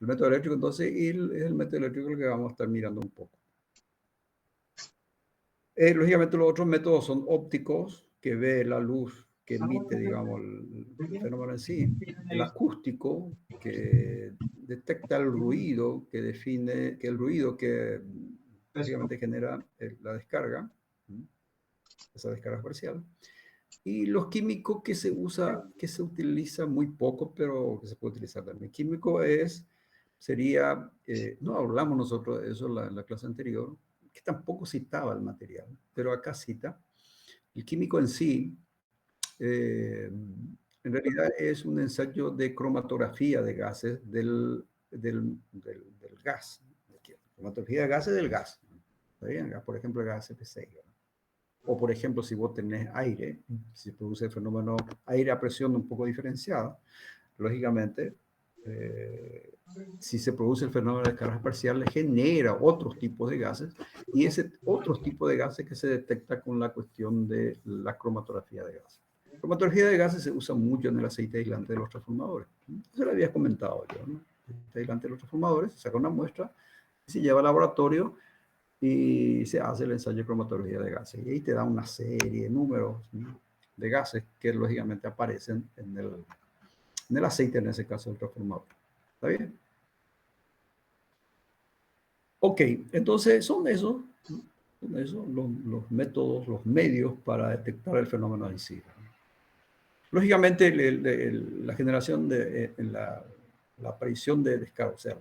El método eléctrico, entonces, es el método eléctrico el que vamos a estar mirando un poco. Lógicamente, los otros métodos son ópticos, que ve la luz que emite, digamos, el fenómeno en sí. El acústico, que detecta el ruido, que define que el ruido que básicamente genera la descarga, esa descarga parcial. Y los químicos que se utiliza muy poco, pero que se puede utilizar también. Químico sería, no hablamos nosotros de eso en la clase anterior, que tampoco citaba el material, pero acá cita. El químico en sí, en realidad es un ensayo de cromatografía de gases del gas. Cromatografía de gases del gas. ¿Está bien? Por ejemplo, el gas CP6. O, por ejemplo, si vos tenés aire, si se produce el fenómeno aire a presión un poco diferenciada, lógicamente, si se produce el fenómeno de descargas parciales, genera otros tipos de gases, y ese otros tipos de gases que se detecta con la cuestión de la cromatografía de gases. La cromatografía de gases se usa mucho en el aceite aislante de los transformadores. Eso lo había comentado yo, ¿no? El aceite aislante de los transformadores, se saca una muestra, se lleva al laboratorio, y se hace el ensayo de cromatología de gases. Y ahí te da una serie de números de gases que lógicamente aparecen en el aceite, en ese caso, del transformador. ¿Está bien? Ok, entonces son esos los métodos, los medios para detectar el fenómeno en sí. Lógicamente, la generación la aparición de descarga, o sea,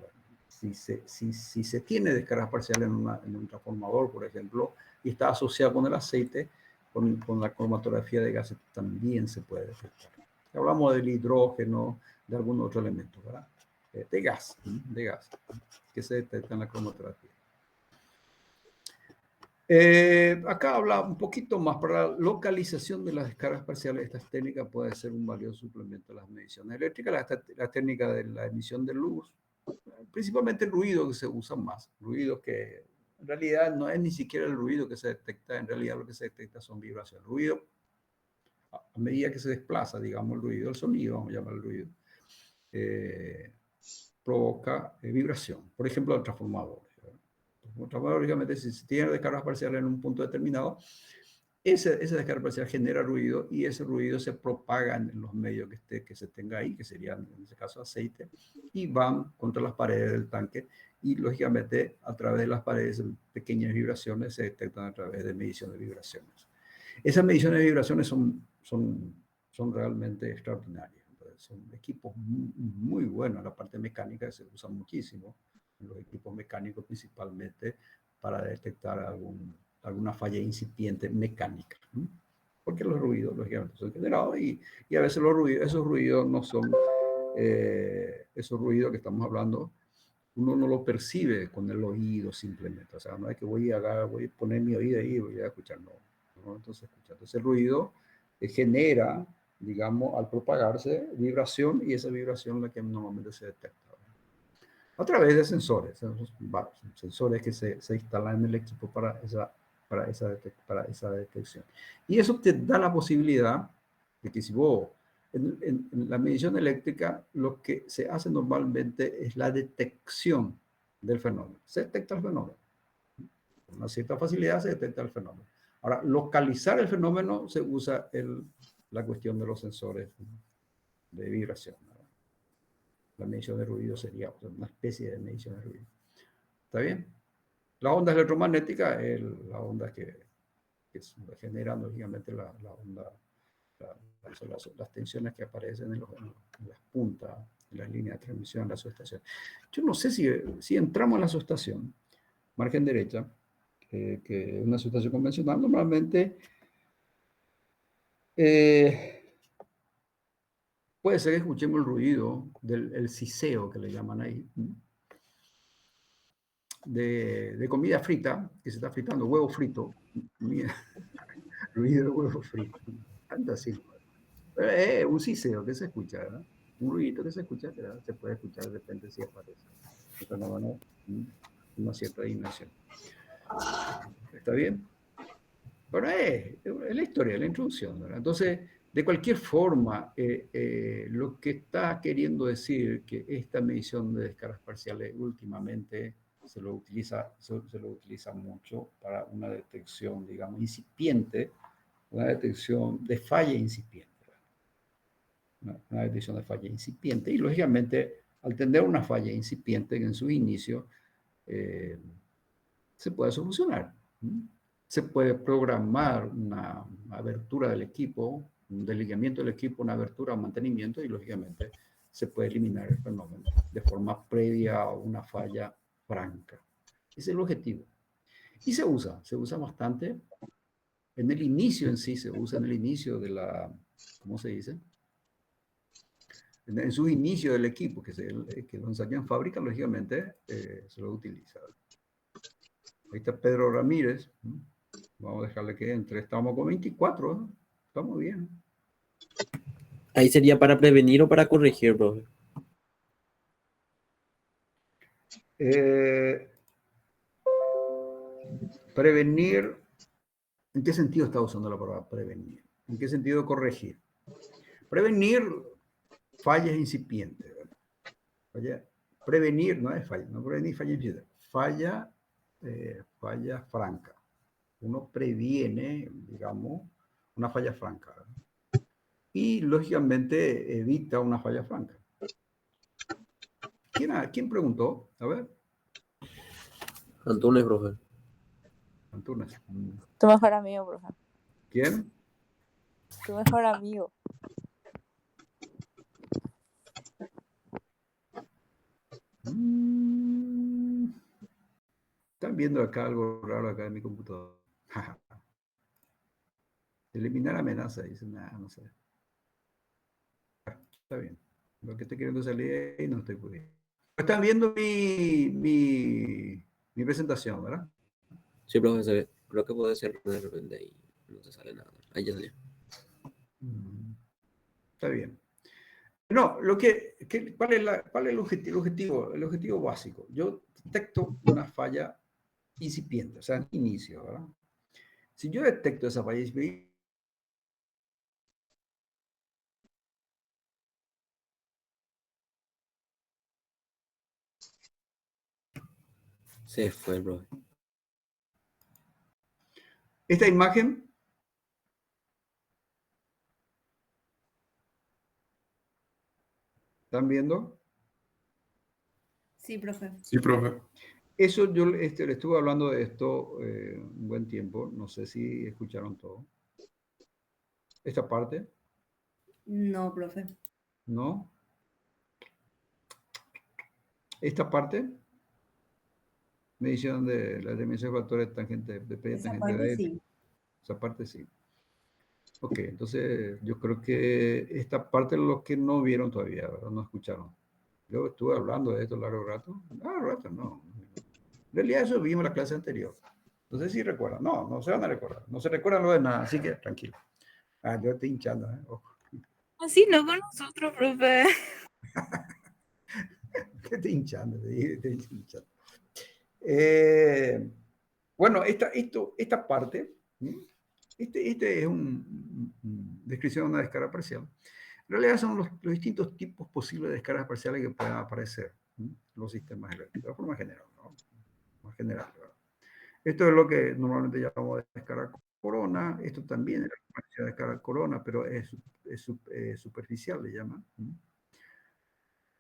si se tiene descarga parcial en un transformador, por ejemplo, y está asociado con el aceite, con la cromatografía de gases también se puede detectar. Hablamos del hidrógeno, de algún otro elemento, ¿verdad? De gas, que se detecta en la cromatografía. Acá habla un poquito más para la localización de las descargas parciales. Estas técnicas pueden ser un valioso suplemento a las mediciones eléctricas. La técnica de la emisión de luz, principalmente el ruido que se usa más. Ruido que en realidad no es ni siquiera el ruido que se detecta, en realidad lo que se detecta son vibraciones. El ruido, a medida que se desplaza, digamos, el ruido, el sonido, vamos a llamar el ruido, provoca vibración. Por ejemplo, el transformador. Lógicamente, si se tiene descargas parciales en un punto determinado, esa descarga parcial genera ruido, y ese ruido se propaga en los medios que se tenga ahí, que serían en este caso aceite, y van contra las paredes del tanque, y lógicamente a través de las paredes pequeñas vibraciones se detectan a través de mediciones de vibraciones. Esas mediciones de vibraciones son realmente extraordinarias. Entonces, son equipos muy buenos. La parte mecánica se usa muchísimo, los equipos mecánicos principalmente, para detectar alguna falla incipiente mecánica. Porque los ruidos, lógicamente, son generados, y a veces esos ruidos no son, esos ruidos que estamos hablando, uno no lo percibe con el oído simplemente. O sea, no es que voy a poner mi oído ahí y voy a escuchar, no. Entonces, el ruido genera, digamos, al propagarse, vibración, y esa vibración es la que normalmente se detecta a través de sensores, sensores que se instalan en el equipo para esa detección. Y eso te da la posibilidad de que si vos, en la medición eléctrica, lo que se hace normalmente es la detección del fenómeno. Se detecta el fenómeno. Con una cierta facilidad se detecta el fenómeno. Ahora, localizar el fenómeno se usa la cuestión de los sensores de vibración. La medición de ruido sería una especie de medición de ruido. ¿Está bien? La onda electromagnética es la onda que genera, lógicamente, la onda, las tensiones que aparecen en las puntas, en las líneas de transmisión, en la subestación. Yo no sé si entramos en la subestación, margen derecha, que es una subestación convencional, normalmente puede ser que escuchemos el ruido del siseo, que le llaman ahí, de comida frita, que se está fritando, huevo frito, ruido de huevo frito, tanto así. Un siseo que se escucha, ¿verdad? Un ruido que se escucha, ¿verdad? Se puede escuchar de repente si aparece. Esto no va una cierta dimensión. ¿Está bien? Bueno, es la historia, la introducción, ¿verdad? Entonces, De cualquier forma, lo que está queriendo decir que esta medición de descargas parciales últimamente se lo utiliza mucho para una detección, digamos, incipiente, una detección de falla incipiente. Una detección de falla incipiente. Y lógicamente, al tener una falla incipiente en su inicio, eh, se puede solucionar. Se puede programar una abertura del equipo, un desligamiento del equipo, una abertura o mantenimiento y lógicamente se puede eliminar el fenómeno de forma previa a una falla franca. Ese es el objetivo. Y se usa bastante. En el inicio en sí, se usa en el inicio de la, ¿cómo se dice? En sus inicios del equipo, que lo ensaya en fábrica, lógicamente se lo utiliza. Ahí está Pedro Ramírez. Vamos a dejarle que entre. Estamos con 24, ¿no? Estamos bien. Ahí sería para prevenir o para corregir, profe. Eh, prevenir, ¿en qué sentido está usando la palabra prevenir? ¿En qué sentido corregir? Prevenir fallas incipientes. Prevenir no es falla, no prevenir falla incipiente. Falla franca. Uno previene, digamos, una falla franca. Y lógicamente evita una falla franca. ¿Quién preguntó? A ver. Antunes, profe. Antunes. Tu mejor amigo, profe. ¿Quién? Tu mejor amigo. Están viendo acá algo raro acá en mi computador. Eliminar amenaza, dice, nada, no sé. Está bien. Lo que estoy queriendo salir ahí no estoy pudiendo. Están viendo mi presentación, ¿verdad? Sí, profe, se ve. Creo que puede ser de repente ahí no se sale nada. Ahí ya salió. Está bien. No, ¿cuál es el objetivo básico? Yo detecto una falla incipiente, o sea, inicio, ¿verdad? Si yo detecto esa falla incipiente, Se fue, profe. esta imagen, ¿están viendo? Sí, profe. Sí, profe. Eso yo le estuve hablando de esto un buen tiempo, no sé si escucharon todo. Esta parte, No, profe. ¿no? Esta parte, medición de la dimensión de factores tangente, de P Esa tangente parte de sí. esa parte sí. Ok, entonces yo creo que esta parte es lo que no vieron todavía, ¿verdad? No escucharon. Yo estuve hablando de esto largo rato. Rato, no. En realidad eso vimos en la clase anterior. No sé si recuerdan. No, no se van a recordar. No se recuerdan lo de nada, así que tranquilo. Yo estoy hinchando, ¿eh? Ojo. Así no con nosotros, profe. ¿Qué estoy hinchando? Estoy hinchando. Bueno, esta parte, este es una descripción de una descarga parcial. En realidad son los distintos tipos posibles de descargas parciales que puedan aparecer en los sistemas eléctricos, de forma general, ¿no? Más general, ¿verdad? Esto es lo que normalmente llamamos de descarga corona. Esto también es la descarga corona, pero es superficial, le llaman.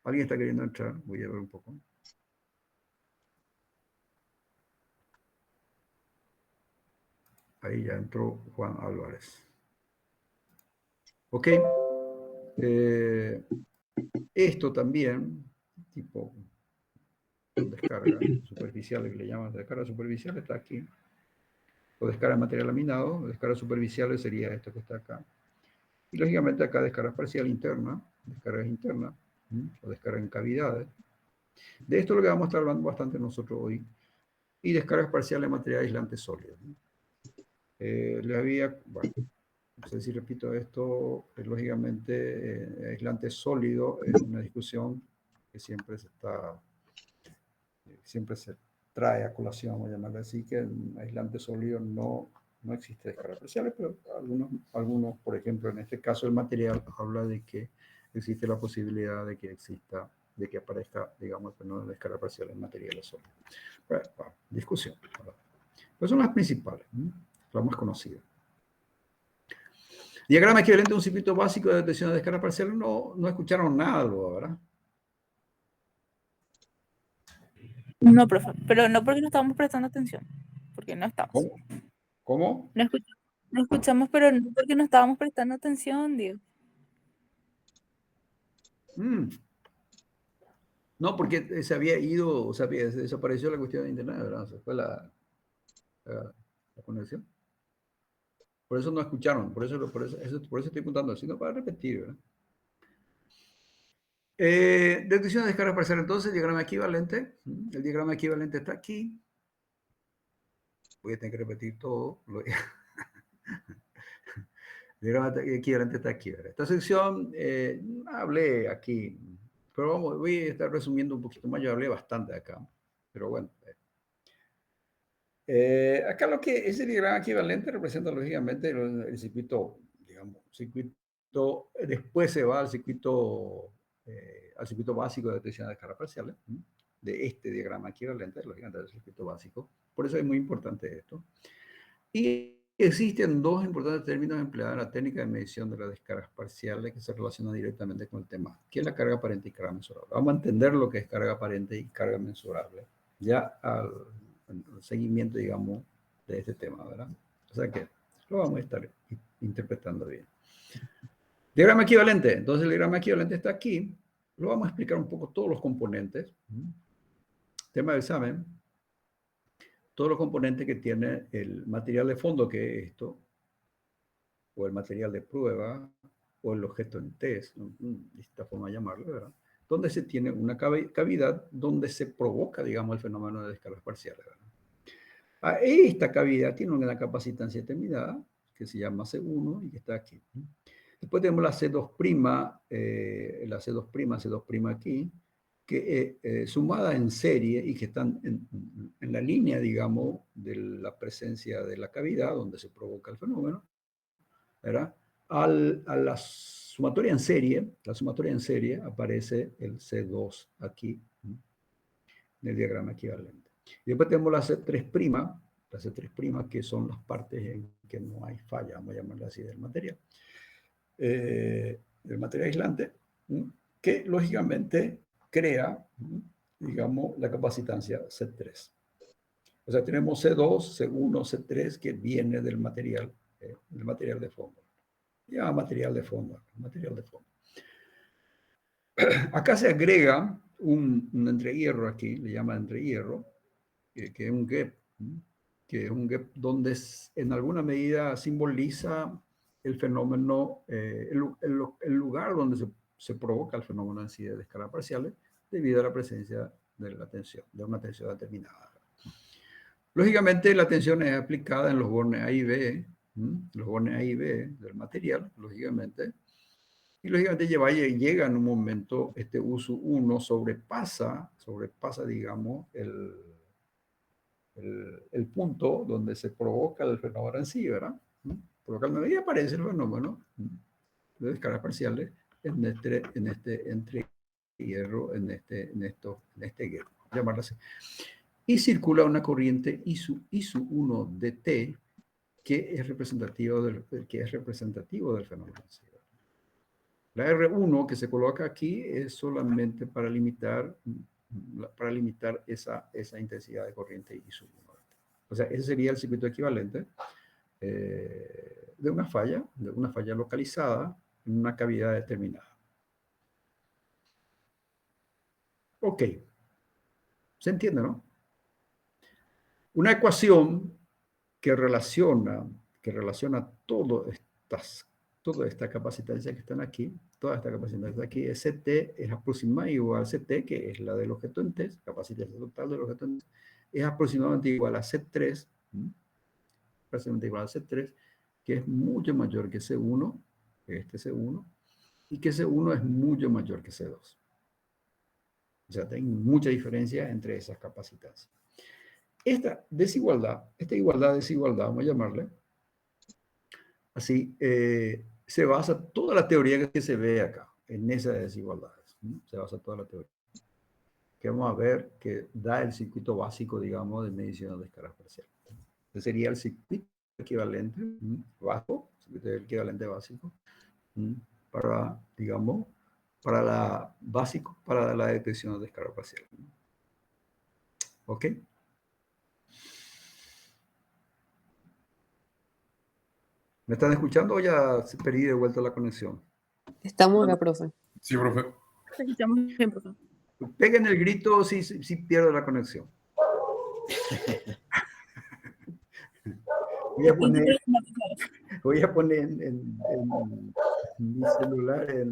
¿Alguien está queriendo entrar? Voy a ver un poco. Ahí ya entró Juan Álvarez. Ok. Esto también, tipo descarga superficial, que le llaman descarga superficial, está aquí. O descarga de material laminado, descarga superficial sería esto que está acá. Y lógicamente acá descarga parcial interna, descargas internas, o descarga en cavidades. De esto es lo que vamos a estar hablando bastante nosotros hoy. Y descargas parciales de material aislante sólido. Le había, bueno, no sé si repito esto, lógicamente aislante sólido es una discusión que siempre se trae a colación, vamos a llamarlo así, que el aislante sólido no no existe descargas parciales, pero algunos, por ejemplo, en este caso el material habla de que existe la posibilidad de que exista, de que aparezca, digamos, el fenómeno de descarga parcial en materiales sólidos. Bueno, discusión. Pues son las principales, las más conocidas. Diagrama equivalente a un circuito básico de detección de descarga parcial. No escucharon nada, ¿verdad? No, profe, pero no porque no estábamos prestando atención, porque no estamos. ¿Cómo? ¿Cómo? No escuchamos, pero no porque no estábamos prestando atención, digo. No, porque se había ido, o sea, desapareció la cuestión de Internet, ¿verdad? Se fue la conexión. Por eso no escucharon, por eso estoy preguntando, sino para repetir, ¿verdad? Detección de descarga parcial, entonces, diagrama equivalente. El diagrama equivalente está aquí. Voy a tener que repetir todo. El diagrama equivalente está aquí, ¿verdad? Esta sección, hablé aquí, pero voy a estar resumiendo un poquito más. Yo hablé bastante acá, pero bueno. Acá lo que ese diagrama equivalente representa lógicamente el circuito, digamos, después se va al circuito básico de detección de descargas parciales, de este diagrama equivalente, lógicamente el circuito básico. Por eso es muy importante esto. Y existen dos importantes términos empleados en la técnica de medición de las descargas parciales que se relacionan directamente con el tema, que es la carga aparente y carga mensurable. Vamos a entender lo que es carga aparente y carga mensurable ya al seguimiento, digamos, de este tema, ¿verdad? O sea que lo vamos a estar interpretando bien. Diagrama equivalente. Entonces el diagrama equivalente está aquí. Lo vamos a explicar un poco todos los componentes. Tema del examen. Todos los componentes que tiene el material de fondo, que es esto, o el material de prueba, o el objeto en test, de esta forma de llamarlo, ¿verdad? Donde se tiene una cavidad donde se provoca, digamos, el fenómeno de descargas parciales, ¿verdad? Esta cavidad tiene una capacitancia determinada, que se llama C1 y que está aquí. Después tenemos la C2', C2' aquí, que sumada en serie y que están en la línea, digamos, de la presencia de la cavidad donde se provoca el fenómeno, ¿verdad? A la sumatoria en serie aparece el C2 aquí, en el diagrama equivalente. Y después tenemos la C3', que son las partes en que no hay falla, vamos a llamarle así, del material aislante, que lógicamente crea, digamos, la capacitancia C3. O sea, tenemos C2, C1, C3 que viene del material de fondo. Ya material de fondo. Acá se agrega un entrehierro aquí, le llaman entrehierro, que es un gap, donde en alguna medida simboliza el fenómeno, el lugar donde se provoca el fenómeno en sí de descargas parciales debido a la presencia de una tensión determinada. Lógicamente, la tensión es aplicada en los bornes A y B, los bornes A y B del material, lógicamente, y lógicamente llega en un momento, este U1 sobrepasa, digamos, el punto donde se provoca el fenómeno en sí, ¿verdad? Por lo que aparece el fenómeno de descargas parciales en este entrehierro, en este gap, llamarlo así. Y circula una corriente ISU1 dt que es representativo del fenómeno en sí. La R1 que se coloca aquí es solamente para limitar esa intensidad de corriente ISU1. O sea, ese sería el circuito equivalente de una falla localizada en una cavidad determinada. Ok. ¿Se entiende, no? Una ecuación que relaciona toda esta capacitancia que están aquí, toda esta capacitancia que está aquí, es CT es aproximadamente igual a CT, que es la del objeto en test, capacitancia total del objeto en test, es aproximadamente igual a C3, que es mucho mayor que C1, C1, y que C1 es mucho mayor que C2. O sea, hay mucha diferencia entre esas capacitancias. Esta igualdad, vamos a llamarle, Así, se basa toda la teoría que se ve acá, en esas desigualdades. Se basa toda la teoría. Que vamos a ver que da el circuito básico, digamos, de medición de descargas parciales. Ese sería el circuito equivalente básico, circuito equivalente básico, para, digamos, para la básico para la detección de descarga parcial. ¿Ok? ¿Me están escuchando o ya se perdí de vuelta la conexión? Estamos acá, profe. Sí, profe. Te escuchamos bien, profe. Peguen el grito si pierdo la conexión. Voy a poner en mi celular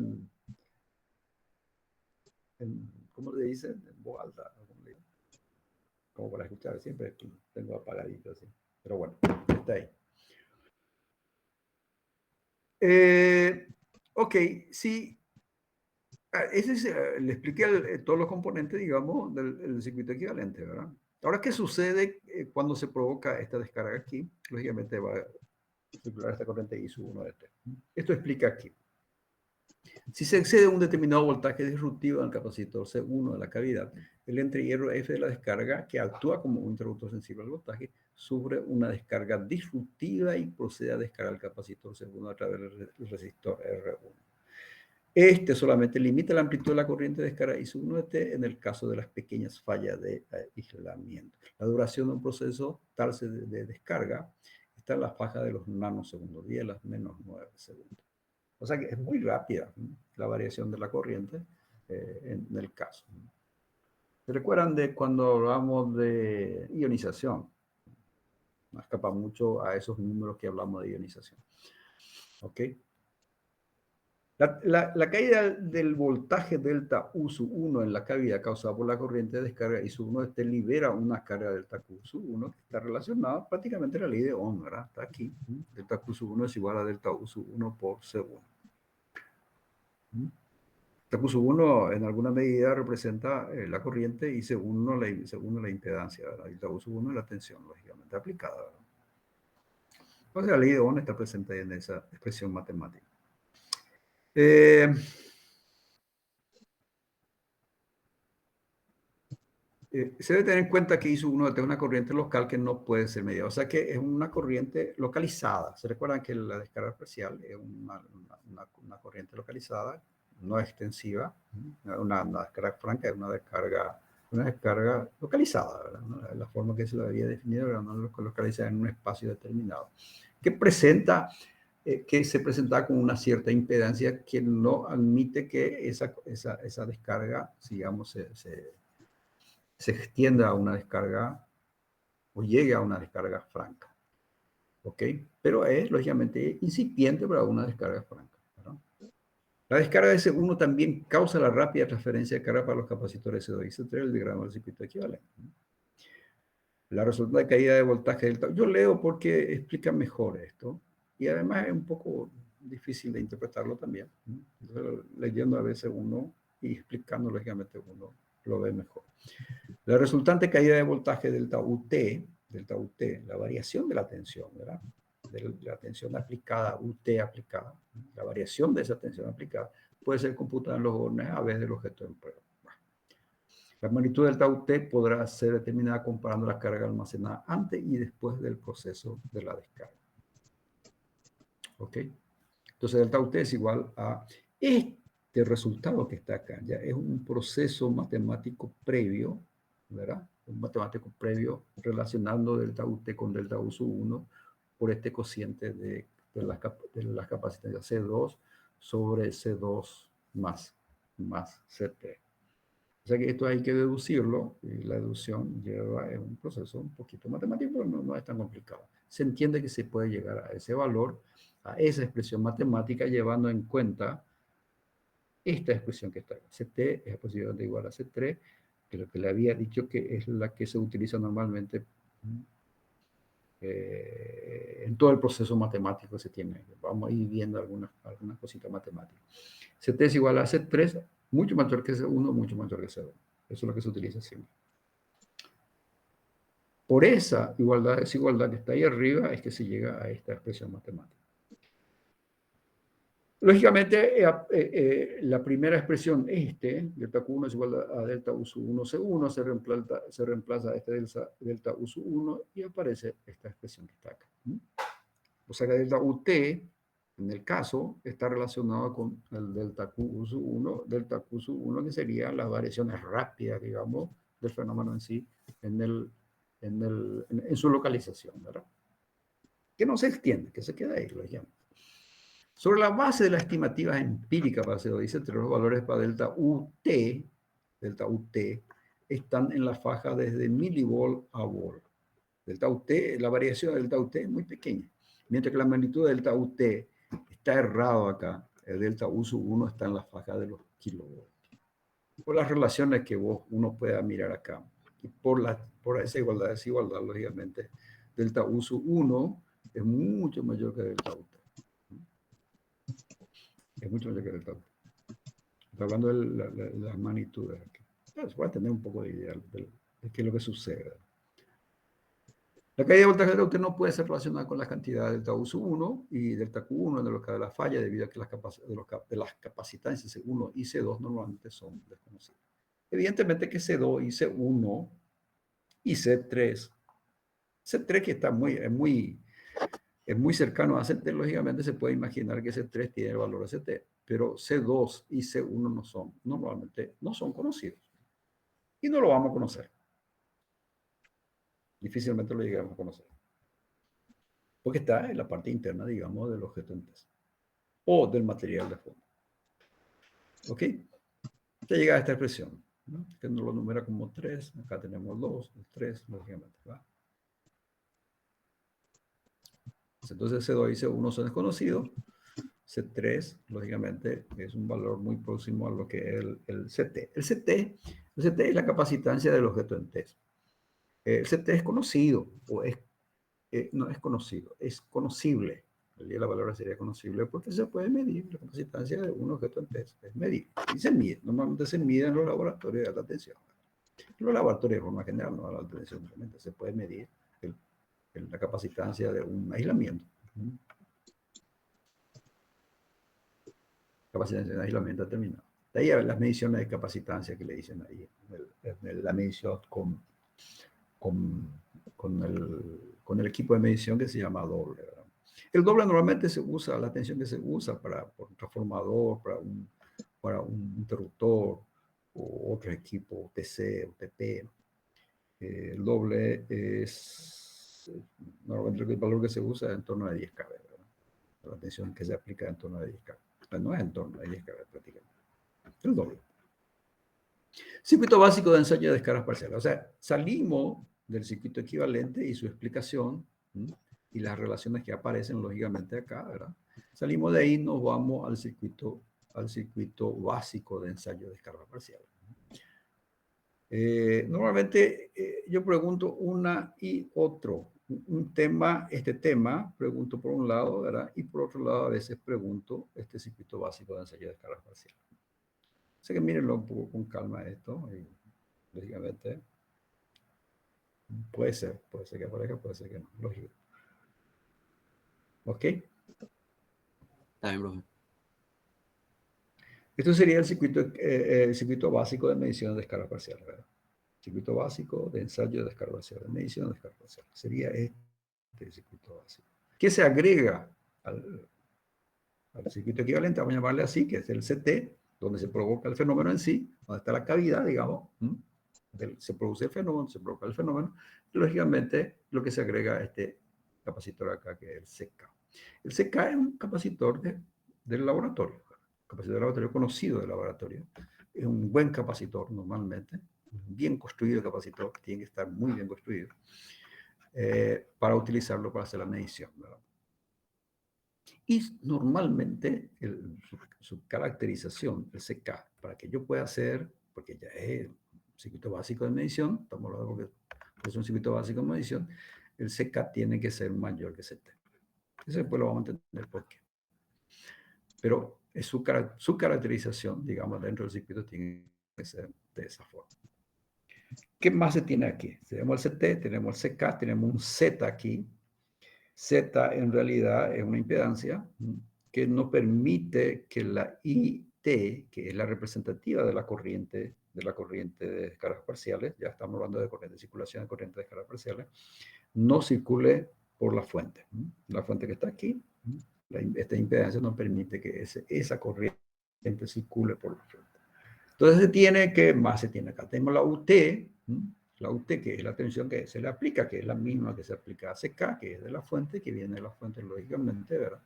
¿cómo le dicen? En voz alta. Como para escuchar, siempre tengo apagadito así. Pero bueno, está ahí. Ok, sí. Le expliqué todos los componentes, digamos, del circuito equivalente, ¿verdad? Ahora, ¿qué sucede cuando se provoca esta descarga aquí? Lógicamente va a circular esta corriente I sub 1 de T. Esto explica aquí. Si se excede un determinado voltaje disruptivo en el capacitor C1 de la cavidad, el entrehierro F de la descarga, que actúa como un interruptor sensible al voltaje, sufre una descarga disruptiva y procede a descargar el capacitor C1 a través del resistor R1. Este solamente limita la amplitud de la corriente de descarga I sub 1 de T en el caso de las pequeñas fallas de aislamiento. La duración de un proceso tal de descarga está en la faja de los nanosegundos, 10 a las menos 9 segundos. O sea que es muy rápida la variación de la corriente en el caso. ¿Se recuerdan de cuando hablamos de ionización? No escapa mucho a esos números que hablamos de ionización. ¿Ok? La caída del voltaje delta U sub 1 en la cavidad causada por la corriente de descarga I sub 1 libera una carga delta Q sub 1 que está relacionada prácticamente a la ley de Ohm, ¿verdad? Está aquí. Delta Q sub 1 es igual a delta U sub 1 por C1. Delta Q sub 1 en alguna medida representa la corriente y C1 la impedancia, ¿verdad? Delta U sub 1 es la tensión, lógicamente, aplicada, ¿verdad? Entonces la ley de Ohm está presente en esa expresión matemática. Se debe tener en cuenta que I sub 1 es una corriente local que no puede ser mediada. O sea que es una corriente localizada. ¿Se recuerdan que la descarga parcial es una corriente localizada, no extensiva? Una descarga franca es una descarga localizada, ¿verdad? La forma que se lo había definido era una localizada en un espacio determinado. Que se presenta con una cierta impedancia que no admite que esa descarga, digamos, se extienda a una descarga o llegue a una descarga franca. ¿Ok? Pero es, lógicamente, incipiente para una descarga franca, ¿verdad? La descarga de C1 también causa la rápida transferencia de carga para los capacitores C2 y C3, el diagrama del circuito equivalente. La resultante de caída de voltaje delta. Yo leo porque explica mejor esto y además es un poco difícil de interpretarlo también. Entonces, leyendo a veces uno y explicando, lógicamente, uno lo ve mejor. La resultante caída de voltaje delta UT, la variación de la tensión, ¿verdad? De la tensión aplicada, UT aplicada, la variación de esa tensión aplicada puede ser computada en los órdenes a vez del objeto de prueba. La magnitud del tau T podrá ser determinada comparando la carga almacenada antes y después del proceso de la descarga. ¿Ok? Entonces el tau T es igual a este resultado que está acá. Ya es un proceso matemático previo, ¿verdad? Un matemático previo relacionando delta UT con delta U sub 1 por este cociente de las capacidades C2 sobre C2 más CT. O sea que esto hay que deducirlo y la deducción lleva un proceso un poquito matemático, pero no es tan complicado. Se entiende que se puede llegar a ese valor, a esa expresión matemática, llevando en cuenta esta expresión que está aquí. CT es aproximadamente igual a C3, que lo que le había dicho que es la que se utiliza normalmente en todo el proceso matemático que se tiene. Vamos a ir viendo algunas cositas matemáticas. CT es igual a C3, mucho mayor que C1, mucho mayor que C2. Eso es lo que se utiliza siempre. Por esa desigualdad que está ahí arriba es que se llega a esta expresión matemática. Lógicamente, la primera expresión, delta Q1 es igual a delta U sub 1 C1, se reemplaza este delta U sub 1 y aparece esta expresión que está acá. O sea que delta UT, en el caso, está relacionado con el delta Q sub 1, que serían las variaciones rápidas, digamos, del fenómeno en sí, en su localización, ¿verdad? Que no se extiende, que se queda ahí, lo llaman. Sobre la base de las estimativas empíricas para CO dice entre los valores para delta UT están en la faja desde milivolt a volt. Delta UT, la variación de delta UT es muy pequeña, mientras que la magnitud de delta UT está errado acá. El delta U sub 1 está en la faja de los kilovolts. Por las relaciones que uno pueda mirar acá, y por esa desigualdad, lógicamente, delta U sub 1 es mucho mayor que delta UT. Es mucho mayor que delta UT. Estoy hablando de las magnitudes aquí. Entonces, voy a tener un poco de idea de qué es lo que sucede. La caída de voltaje de UT no puede ser relacionada con la cantidad de delta U sub 1 y delta Q1 de lo que de la falla, debido a que las capacitancias C1 y C2 normalmente son desconocidas. Evidentemente que C2 y C1 y C3 que está es muy cercano a CT, lógicamente se puede imaginar que C3 tiene el valor de CT, pero C2 y C1 normalmente no son conocidos. Y no lo vamos a conocer. Difícilmente lo llegamos a conocer. Porque está en la parte interna, digamos, del objeto en test. O del material de fondo. ¿Ok? Ya llega a esta expresión, ¿no? Que nos lo numera como 3. Acá tenemos 2, 3, lógicamente. ¿Va? Entonces C2 y C1 son desconocidos. C3, lógicamente, es un valor muy próximo a lo que es el CT. El CT es la capacitancia del objeto en test. El CT es conocido, no es conocido, es conocible. El día de la palabra sería conocible porque se puede medir la capacitancia de un objeto en test. Es medir. Y se mide. Normalmente se mide en los laboratorios de alta tensión. En los laboratorios de forma general, no de alta tensión, realmente se puede medir la capacitancia de un aislamiento. Capacitancia de aislamiento determinado. De ahí las mediciones de capacitancia que le dicen ahí. La medición con el equipo de medición que se llama doble. ¿Verdad? El doble normalmente se usa, la tensión que se usa por un transformador, para un interruptor o otro equipo, TC o TP. El doble es normalmente el valor que se usa es en torno a 10 kV. ¿Verdad? La tensión que se aplica en torno a 10 kV. No es en torno a 10 kV prácticamente. El doble. Circuito básico de ensayo de descargas parciales. O sea, salimos del circuito equivalente y su explicación y las relaciones que aparecen lógicamente acá, ¿verdad? Salimos de ahí, nos vamos al circuito básico de ensayo de descargas parciales. Normalmente yo pregunto una y otro. Este tema, pregunto por un lado, ¿verdad? Y por otro lado, a veces pregunto este circuito básico de ensayo de descargas parciales. Así que mírenlo un poco con calma esto. Y, lógicamente, puede ser que aparezca, puede ser que no. Lógico. ¿Ok? Está bien, profe. Esto sería el circuito básico de medición de descargas parciales, ¿verdad? Circuito básico de ensayo de descargas parciales, medición de descargas parciales. Sería este circuito básico. ¿Qué se agrega al circuito equivalente? Vamos a llamarle así, que es el CT, donde se provoca el fenómeno en sí, donde está la cavidad, digamos. Se produce el fenómeno, se provoca el fenómeno. Y, lógicamente, lo que se agrega a este capacitor acá, que es el CK. El CK es un capacitor del laboratorio. Capacitor del laboratorio conocido del laboratorio. Es un buen capacitor normalmente. Bien construido capacitor, tiene que estar muy bien construido para utilizarlo para hacer la medición, ¿verdad? Y normalmente su caracterización, el CK, para que yo pueda hacer, porque ya es un circuito básico de medición, estamos hablando porque es un circuito básico de medición, el CK tiene que ser mayor que CT. Eso después lo vamos a entender por qué. Pero es su caracterización, digamos, dentro del circuito tiene que ser de esa forma. ¿Qué más se tiene aquí? Tenemos el CT, tenemos el CK, tenemos un Z aquí. Z en realidad es una impedancia que no permite que la IT, que es la representativa de la corriente de descargas parciales, ya estamos hablando de corriente de circulación de corriente de descargas parciales, no circule por la fuente. La fuente que está aquí, esta impedancia no permite que esa corriente circule por la fuente. Entonces se tiene acá. Tenemos la UT, que es la tensión que se le aplica, que es la misma que se aplica a CK, que es de la fuente, que viene de la fuente lógicamente, ¿verdad?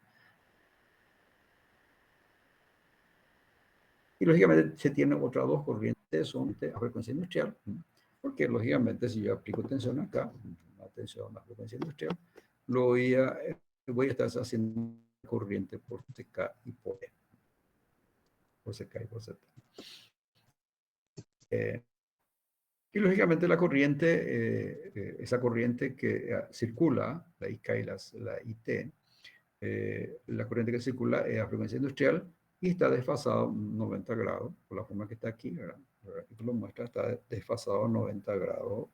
Y lógicamente se tienen otras dos corrientes, son a frecuencia industrial, porque lógicamente si yo aplico tensión acá, una tensión a frecuencia industrial, voy a estar haciendo corriente por CK y por E. Por CK y por Z. Y lógicamente la corriente, esa corriente que circula, la IK y la IT, la corriente que circula es a frecuencia industrial y está desfasado 90 grados, por la forma que está aquí, ¿verdad? Aquí lo muestra, está desfasado 90 grados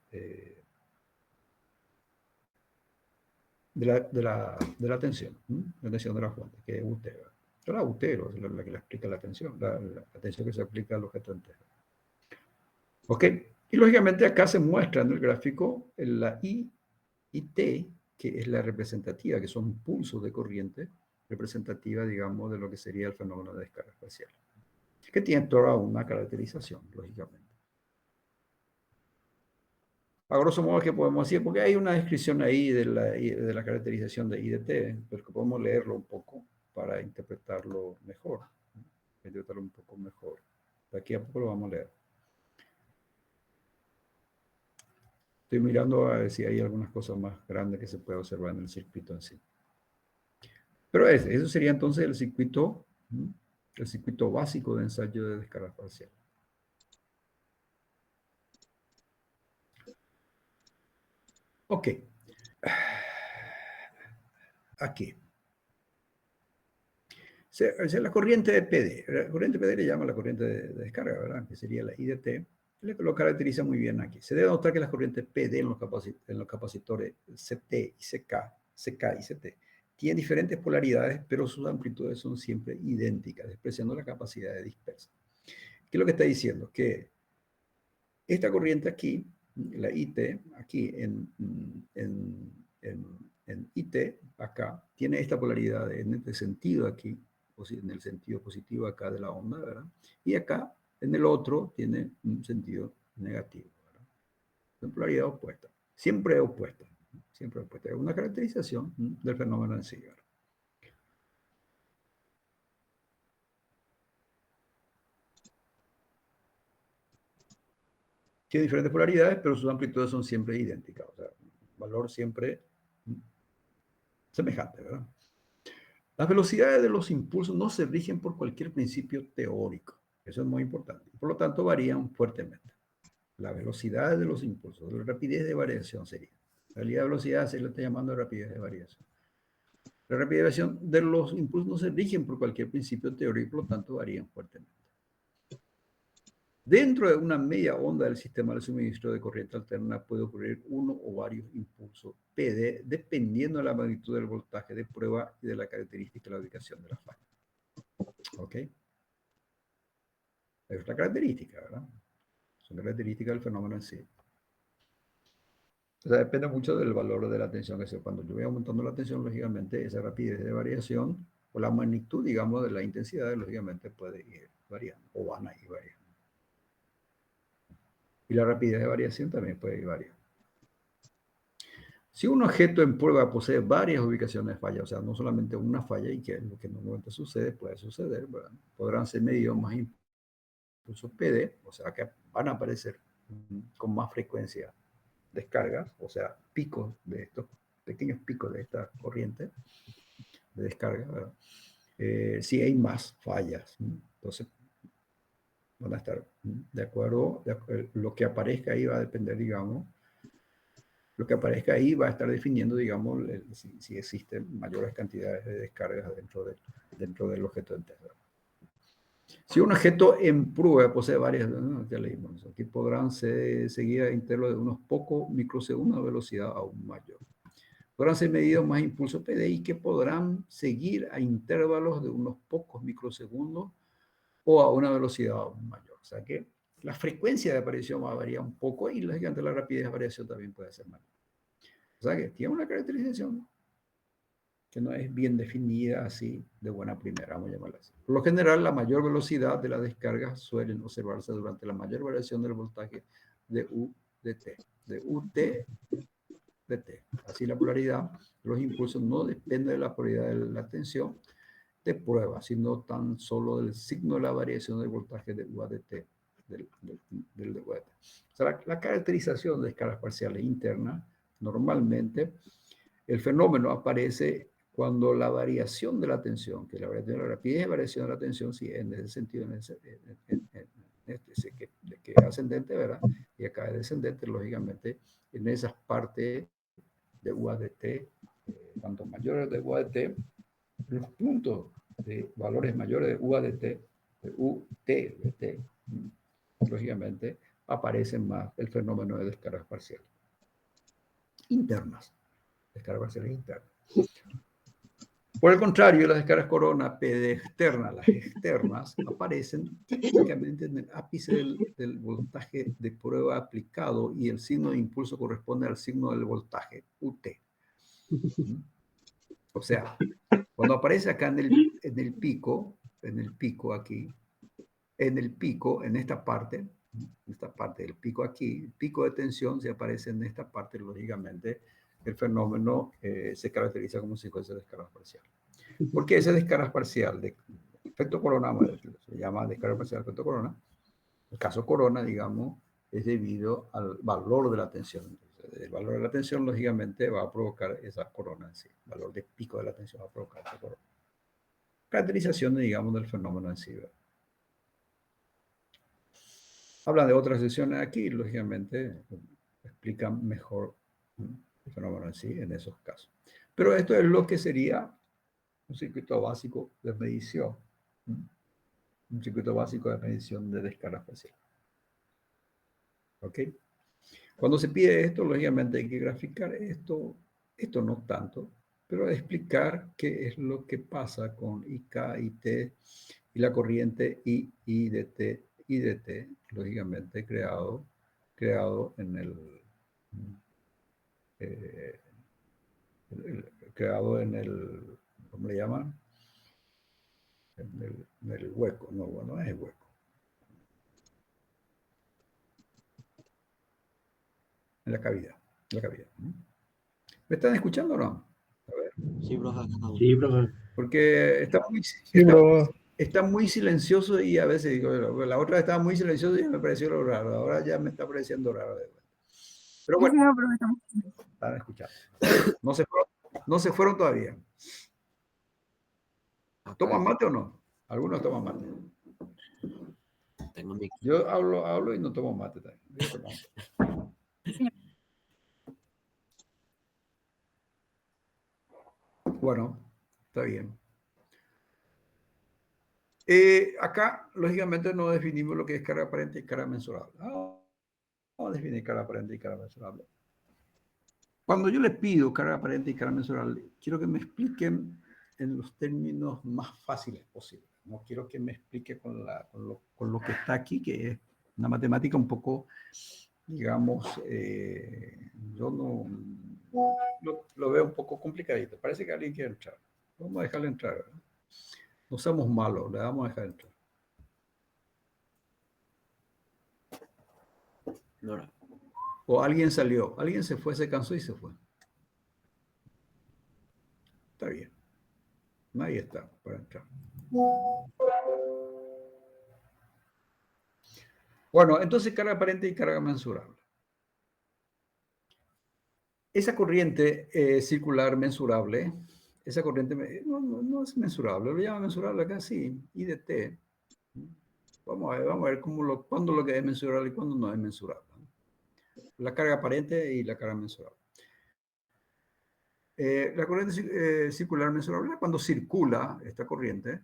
de la tensión, la tensión de la fuente, que es UT. ¿Verdad? La UT es la que le explica la tensión, la tensión que se aplica al objeto entero. ¿Ok? Y lógicamente acá se muestra en el gráfico la I y T, que es la representativa, que son pulsos de corriente representativa, digamos, de lo que sería el fenómeno de descarga parcial, que tiene toda una caracterización, lógicamente. A grosso modo, ¿qué podemos decir? Porque hay una descripción ahí de la caracterización de I de T, pero que podemos leerlo un poco para interpretarlo mejor. Interpretarlo un poco mejor. De aquí a poco lo vamos a leer. Estoy mirando a ver si hay algunas cosas más grandes que se puede observar en el circuito en sí. Pero eso sería entonces el circuito básico de ensayo de descarga parcial. Ok. Aquí. La corriente de PD. La corriente de PD le llama la corriente de descarga, ¿verdad? Que sería la IDT. Lo caracteriza muy bien aquí. Se debe notar que las corrientes PD en los capacitores CT y CK y CT tienen diferentes polaridades, pero sus amplitudes son siempre idénticas, despreciando la capacidad de dispersa. ¿Qué es lo que está diciendo? Que esta corriente aquí, la IT, aquí en IT, acá, tiene esta polaridad en este sentido aquí, en el sentido positivo acá de la onda, ¿verdad? Y acá, en el otro, tiene un sentido negativo, ¿verdad? Una polaridad opuesta. Siempre opuesta. Siempre opuesta. Es una caracterización del fenómeno en sí, ¿verdad? Tiene diferentes polaridades, pero sus amplitudes son siempre idénticas. O sea, valor siempre semejante, ¿verdad? Las velocidades de los impulsos no se rigen por cualquier principio teórico. Eso es muy importante. Por lo tanto, varían fuertemente. La velocidad de los impulsos, la rapidez de variación sería. La realidad de velocidad se le está llamando rapidez de variación. La rapidez de variación de los impulsos no se rigen por cualquier principio teórico, por lo tanto, varían fuertemente. Dentro de una media onda del sistema de suministro de corriente alterna puede ocurrir uno o varios impulsos PD dependiendo de la magnitud del voltaje de prueba y de la característica de la ubicación de la falla. ¿Ok? Es la característica, ¿verdad? Es una característica del fenómeno en sí. O sea, depende mucho del valor de la tensión que sea. Cuando yo voy aumentando la tensión, lógicamente, esa rapidez de variación o la magnitud, digamos, de la intensidad, lógicamente puede ir variando o van a ir variando. Y la rapidez de variación también puede ir variando. Si un objeto en prueba posee varias ubicaciones de falla, o sea, no solamente una falla, y que es lo que normalmente sucede, puede suceder, ¿verdad? Podrán ser medidos más impulsos PD, o sea, que van a aparecer con más frecuencia descargas, o sea, picos de estos, pequeños picos de esta corriente de descarga, ¿verdad? Si hay más fallas, entonces van a estar de acuerdo, lo que aparezca ahí va a depender, digamos, lo que aparezca ahí va a estar definiendo, digamos, si existen mayores cantidades de descargas dentro del objeto entero. Si un objeto en prueba posee varias, ya leímos, aquí podrán seguir a intervalos de unos pocos microsegundos a velocidad aún mayor. podrán ser medidos más impulsos PDI que podrán seguir a intervalos de unos pocos microsegundos o a una velocidad mayor. O sea que la frecuencia de aparición va a variar un poco y lógicamente la rapidez de variación también puede ser mayor. O sea que tiene una caracterización que no es bien definida así de buena primera, vamos a llamarla así. Por lo general, la mayor velocidad de la descarga suelen observarse durante la mayor variación del voltaje de U de T. De UT de T. Así la polaridad de los impulsos no depende de la polaridad de la tensión de prueba, sino tan solo del signo de la variación del voltaje de U de T. Del de U de T. O sea, la caracterización de escalas parciales internas, normalmente, el fenómeno aparece cuando la variación de la tensión, que la variación de la rapidez de variación de la tensión, sí, en ese sentido, que es ascendente, ¿verdad? Y acá es descendente, lógicamente, en esas partes de U de T, cuanto mayores de U de T, los puntos de valores mayores de U de T, de UT de T, lógicamente, aparecen más el fenómeno de descargas parciales internas. Descargas parciales internas. Por el contrario, las descargas corona PD externas, las externas, aparecen típicamente en el ápice del voltaje de prueba aplicado y el signo de impulso corresponde al signo del voltaje UT. O sea, cuando aparece acá en el pico aquí, en el pico, en esta parte del pico aquí, el pico de tensión se aparece en esta parte, lógicamente, el fenómeno se caracteriza como secuencia de descargas parciales. ¿Por qué esa descarga parcial de efecto corona se llama descarga parcial de efecto corona? El caso corona, digamos, es debido al valor de la tensión. Entonces, el valor de la tensión, lógicamente, va a provocar esa corona en sí. El valor de pico de la tensión va a provocar esa corona. Caracterización, digamos, del fenómeno en sí. Hablan de otras sesiones aquí, lógicamente, explican mejor el fenómeno en sí en esos casos. Pero esto es lo que sería un circuito básico de medición. Un circuito básico de medición de descarga parcial. ¿Ok? Cuando se pide esto, lógicamente hay que graficar esto no tanto, pero explicar qué es lo que pasa con IK, IT y la corriente I de T, lógicamente creado en creado en el, ¿cómo le llaman? En el hueco, no, bueno, es el hueco. En la cavidad. ¿Me están escuchando o no? A ver. Sí, profe, acá estamos. Sí, profe. Porque está muy silencioso y a veces digo, la otra estaba muy silenciosa y me pareció lo raro. Ahora ya me está pareciendo raro. Pero bueno, No, pero estamos- están escuchando. No se fueron todavía. Acá ¿Toman mate o no? Algunos toman mate. tengo mi... Yo hablo y no tomo mate también. Yo tomo mate. Bueno, está bien. Acá, lógicamente, no definimos lo que es carga aparente y carga mensurable. Vamos a definir carga aparente y carga mensurable. Cuando yo les pido carga aparente y carga mensurable, quiero que me expliquen en los términos más fáciles posibles. No quiero que me explique con lo que está aquí, que es una matemática un poco, digamos, yo no lo veo un poco complicadito. Parece que alguien quiere entrar. Vamos a dejarle entrar, ¿verdad? No somos malos, le vamos a dejar entrar. No, O alguien salió, alguien se fue, se cansó y se fue. Está bien. Nadie está para entrar. Bueno, entonces carga aparente y carga mensurable. Esa corriente circular mensurable, esa corriente no es mensurable, lo llama mensurable acá, sí, I de T. Vamos a ver cuándo lo que es mensurable y cuándo no es mensurable. La carga aparente y la carga mensurable. La corriente circular mensurable, cuando circula esta corriente,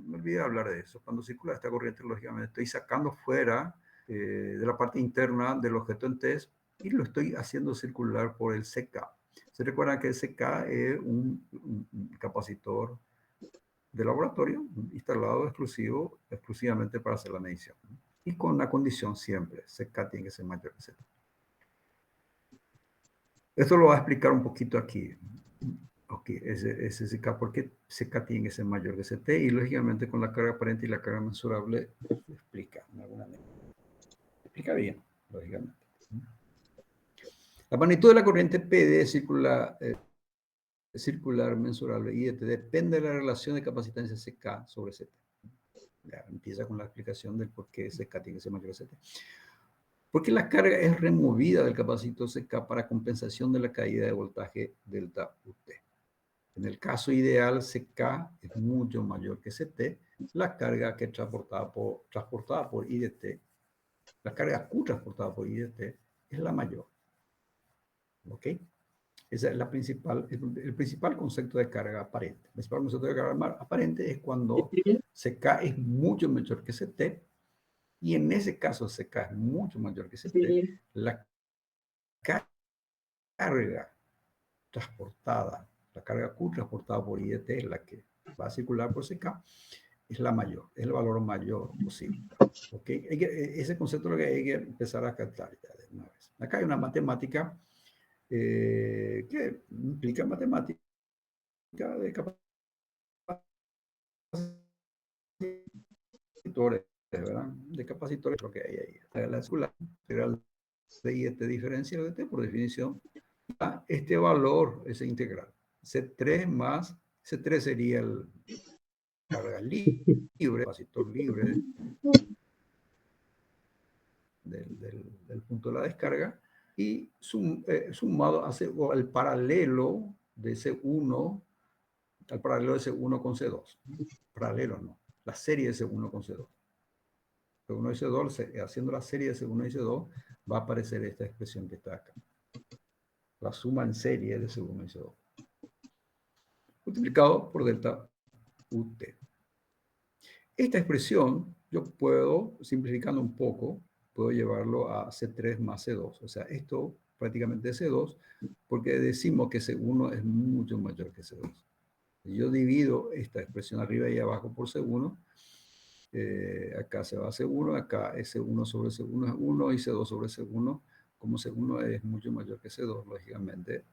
me olvidé hablar de eso, cuando circula esta corriente, lógicamente estoy sacando fuera de la parte interna del objeto en test y lo estoy haciendo circular por el CK. Se recuerda que SK es un capacitor de laboratorio instalado exclusivamente para hacer la medición. Y con la condición siempre, CK tiene que ser mayor que Z. Esto lo voy a explicar un poquito aquí. Ok, ese CK, ¿por qué CK tiene que ser mayor que CT? Y lógicamente con la carga aparente y la carga mensurable se explica de alguna manera. Explica bien, lógicamente. La magnitud de la corriente PD circular mensurable IDT depende de la relación de capacitancia CK sobre Z. Ya empieza con la explicación del por qué CK tiene que ser mayor que ZT. Porque la carga es removida del capacitor CK para compensación de la caída de voltaje delta UT. En el caso ideal, CK es mucho mayor que CT. La carga que es transportada por IDT, la carga Q transportada por IDT es la mayor. ¿Ok? Ese es el principal concepto de carga aparente. El principal concepto de carga aparente es cuando CK es mucho mayor que CT, y en ese caso CK es mucho mayor que CT, la carga transportada, la carga Q transportada por IDT, es la que va a circular por CK, es la mayor, es el valor mayor posible. ¿Okay? Ese concepto es lo que hay que empezar a captar ya de una vez. Acá hay una matemática que implica matemática de capacitores, ¿verdad? De capacitores, lo que hay ahí. La integral de I este diferencial de T, por definición, a este valor es integral. C3 más, C3 sería el carga libre, capacitor libre del punto de la descarga, y sumado hace el paralelo de C1, al paralelo de C1 con C2. Paralelo no, la serie de C1 con C2. C1 y C2, haciendo la serie de C1 y C2, va a aparecer esta expresión que está acá. La suma en serie de C1 y C2. Multiplicado por delta UT. Esta expresión, yo puedo, simplificando un poco, puedo llevarlo a C3 más C2. O sea, esto prácticamente es C2, porque decimos que C1 es mucho mayor que C2. Si yo divido esta expresión arriba y abajo por C1, acá se va a C1, acá es C1 sobre C1 es 1 y C2 sobre C1. Como C1 es mucho mayor que C2, lógicamente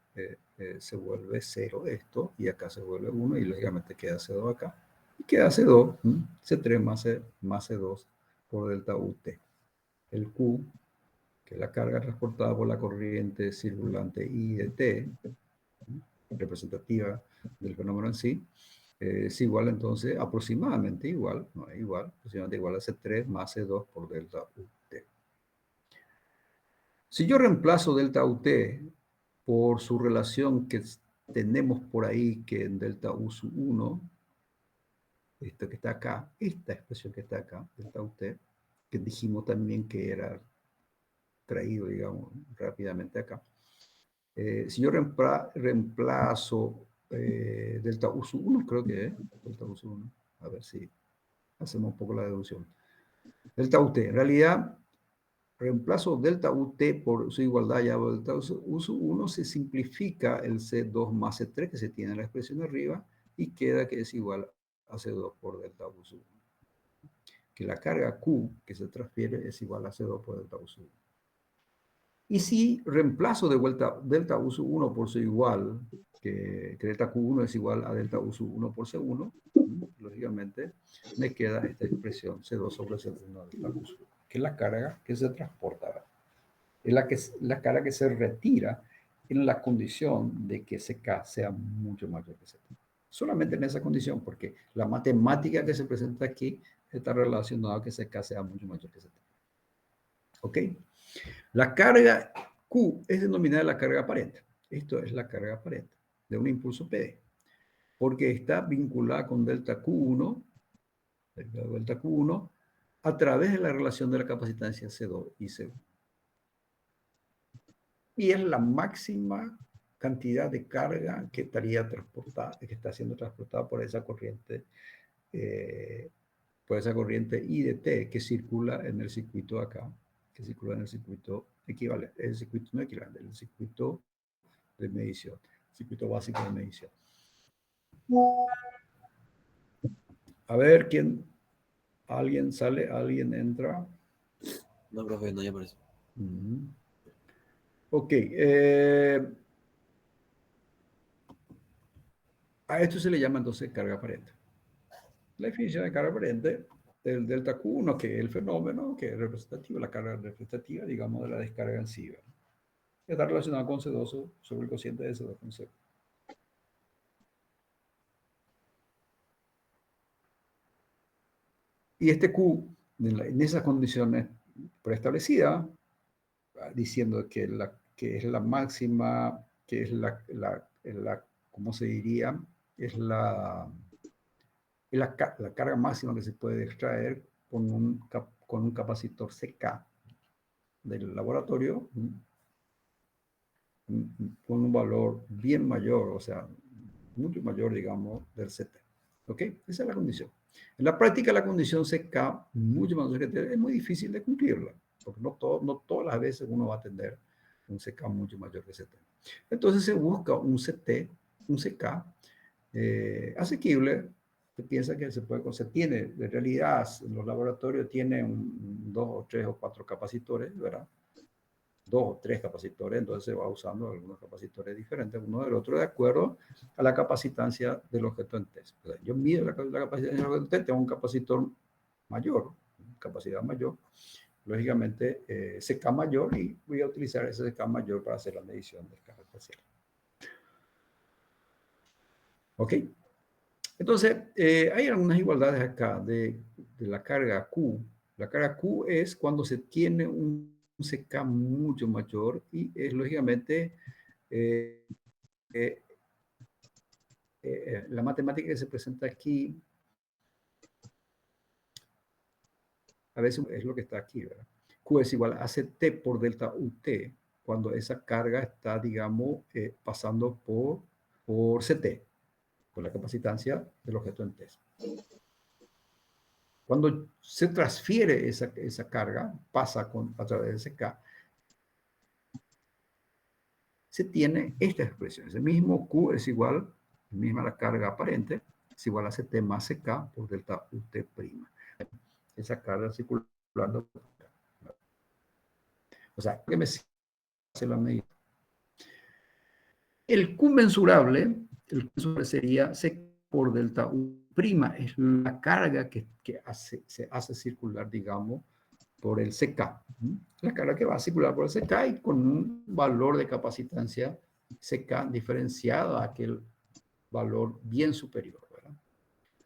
se vuelve 0 esto, y acá se vuelve 1, y lógicamente queda C2 acá. Y queda C2, C3 más C2 por delta UT. El Q, que es la carga transportada por la corriente circulante I de T, representativa del fenómeno en sí, es igual entonces, aproximadamente igual, no es igual, aproximadamente igual a C3 más C2 por delta UT. Si yo reemplazo delta UT por su relación que tenemos por ahí, que en delta U sub 1, esto que está acá, esta expresión que está acá, delta UT, que dijimos también que era traído, digamos, rápidamente acá. Si yo reemplazo delta U sub 1, creo que es delta U sub 1, a ver si hacemos un poco la deducción. Delta UT, en realidad, reemplazo delta UT por su igualdad ya por delta U sub 1, se simplifica el C2 más C3 que se tiene en la expresión arriba, y queda que es igual a C2 por delta U sub 1. Que la carga Q que se transfiere es igual a C2 por delta U sub 1. Y si reemplazo de vuelta delta U sub 1 por su igual, que delta Q1 es igual a delta U sub 1 por C1, lógicamente me queda esta expresión C2 sobre C1 delta U sub 1, que es la carga que se transporta. Es la carga que se retira en la condición de que CK sea mucho mayor que Z. Solamente en esa condición, porque la matemática que se presenta aquí está relacionada a que CK sea mucho mayor que Z. ¿Ok? La carga Q es denominada la carga aparente. Esto es la carga aparente de un impulso PD, porque está vinculada con delta Q1, delta Q1, a través de la relación de la capacitancia C2 y C1. Y es la máxima cantidad de carga que estaría transportada, que está siendo transportada por esa corriente IDT que circula en el circuito acá, que circula en el circuito equivalente, el circuito no equivalente, el circuito de medición, circuito básico de medición. A ver, ¿alguien sale? ¿Alguien entra? No, profe, no, ya aparece. Ok. A esto se le llama entonces carga aparente. La definición de carga aparente del delta Q1, que es el fenómeno, que es representativo, la carga representativa, digamos, de la descarga en sí. Está relacionado con C2 sobre el cociente de C2 con C. Y este Q, en esas condiciones preestablecidas, diciendo que es la máxima, que es ¿cómo se diría? Es la carga máxima que se puede extraer con un capacitor CK del laboratorio, con un valor bien mayor, o sea, mucho mayor, digamos, del CT. ¿Ok? Esa es la condición. En la práctica, la condición CK, mucho más que es muy difícil de cumplirla, porque no todas las veces uno va a tener un CK mucho mayor que CT. Entonces se busca un CK asequible. Se piensa que se puede conseguir. Tiene, en realidad, los laboratorios tienen 2 o 3 o 4 capacitores, ¿verdad? 2 o 3 capacitores, entonces se va usando algunos capacitores diferentes uno del otro de acuerdo a la capacitancia del objeto en test. O sea, yo mido la capacitancia del objeto en test, tengo un capacitor mayor, capacidad mayor, lógicamente CK mayor, y voy a utilizar ese CK mayor para hacer la medición del carga parcial. ¿Ok? Entonces, hay algunas igualdades acá de la carga Q. La carga Q es cuando se tiene un CK mucho mayor y es lógicamente la matemática que se presenta aquí a veces es lo que está aquí, ¿verdad? Q es igual a CT por delta UT cuando esa carga está, digamos, pasando por CT, por la capacitancia del objeto en test. Cuando se transfiere esa carga, pasa a través de CK, se tiene esta expresión. Ese mismo Q es igual, misma la carga aparente, es igual a CT más CK por delta UT'. Esa carga circulando. O sea, que me hace la medida. El Q mensurable sería CK por delta U', es la carga que se hace circular, digamos, por el CK. La carga que va a circular por el CK y con un valor de capacitancia CK diferenciado a aquel valor bien superior, ¿verdad?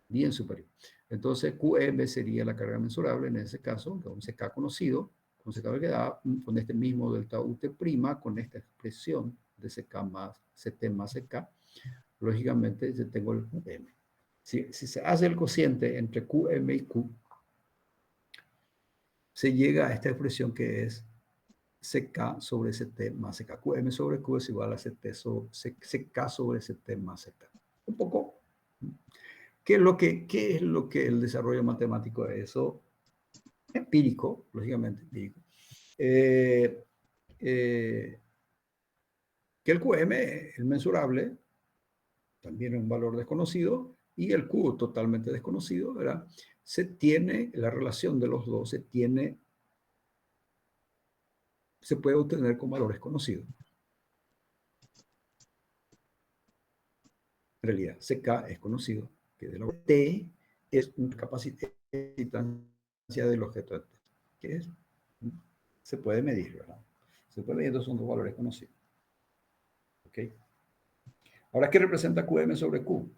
Bien superior. Entonces, QM sería la carga mensurable en ese caso, con un CK conocido, con CK que da con este mismo delta UT', con esta expresión de CK más CT más CK, lógicamente yo tengo el QM. Si se hace el cociente entre QM y Q, se llega a esta expresión que es CK sobre CT más CK. QM sobre Q es igual a CK sobre CT más CK. Un poco. ¿Qué es lo que el desarrollo matemático de eso? Empírico, lógicamente empírico. Que el QM, el mensurable, también es un valor desconocido, y el Q totalmente desconocido, ¿verdad? Se tiene, la relación de los dos se puede obtener con valores conocidos. En realidad, CK es conocido, que de lo T es una capacitancia del objeto, que se puede medir, ¿verdad? Se puede medir, son dos valores conocidos. ¿Ok? Ahora, ¿qué representa QM sobre Q?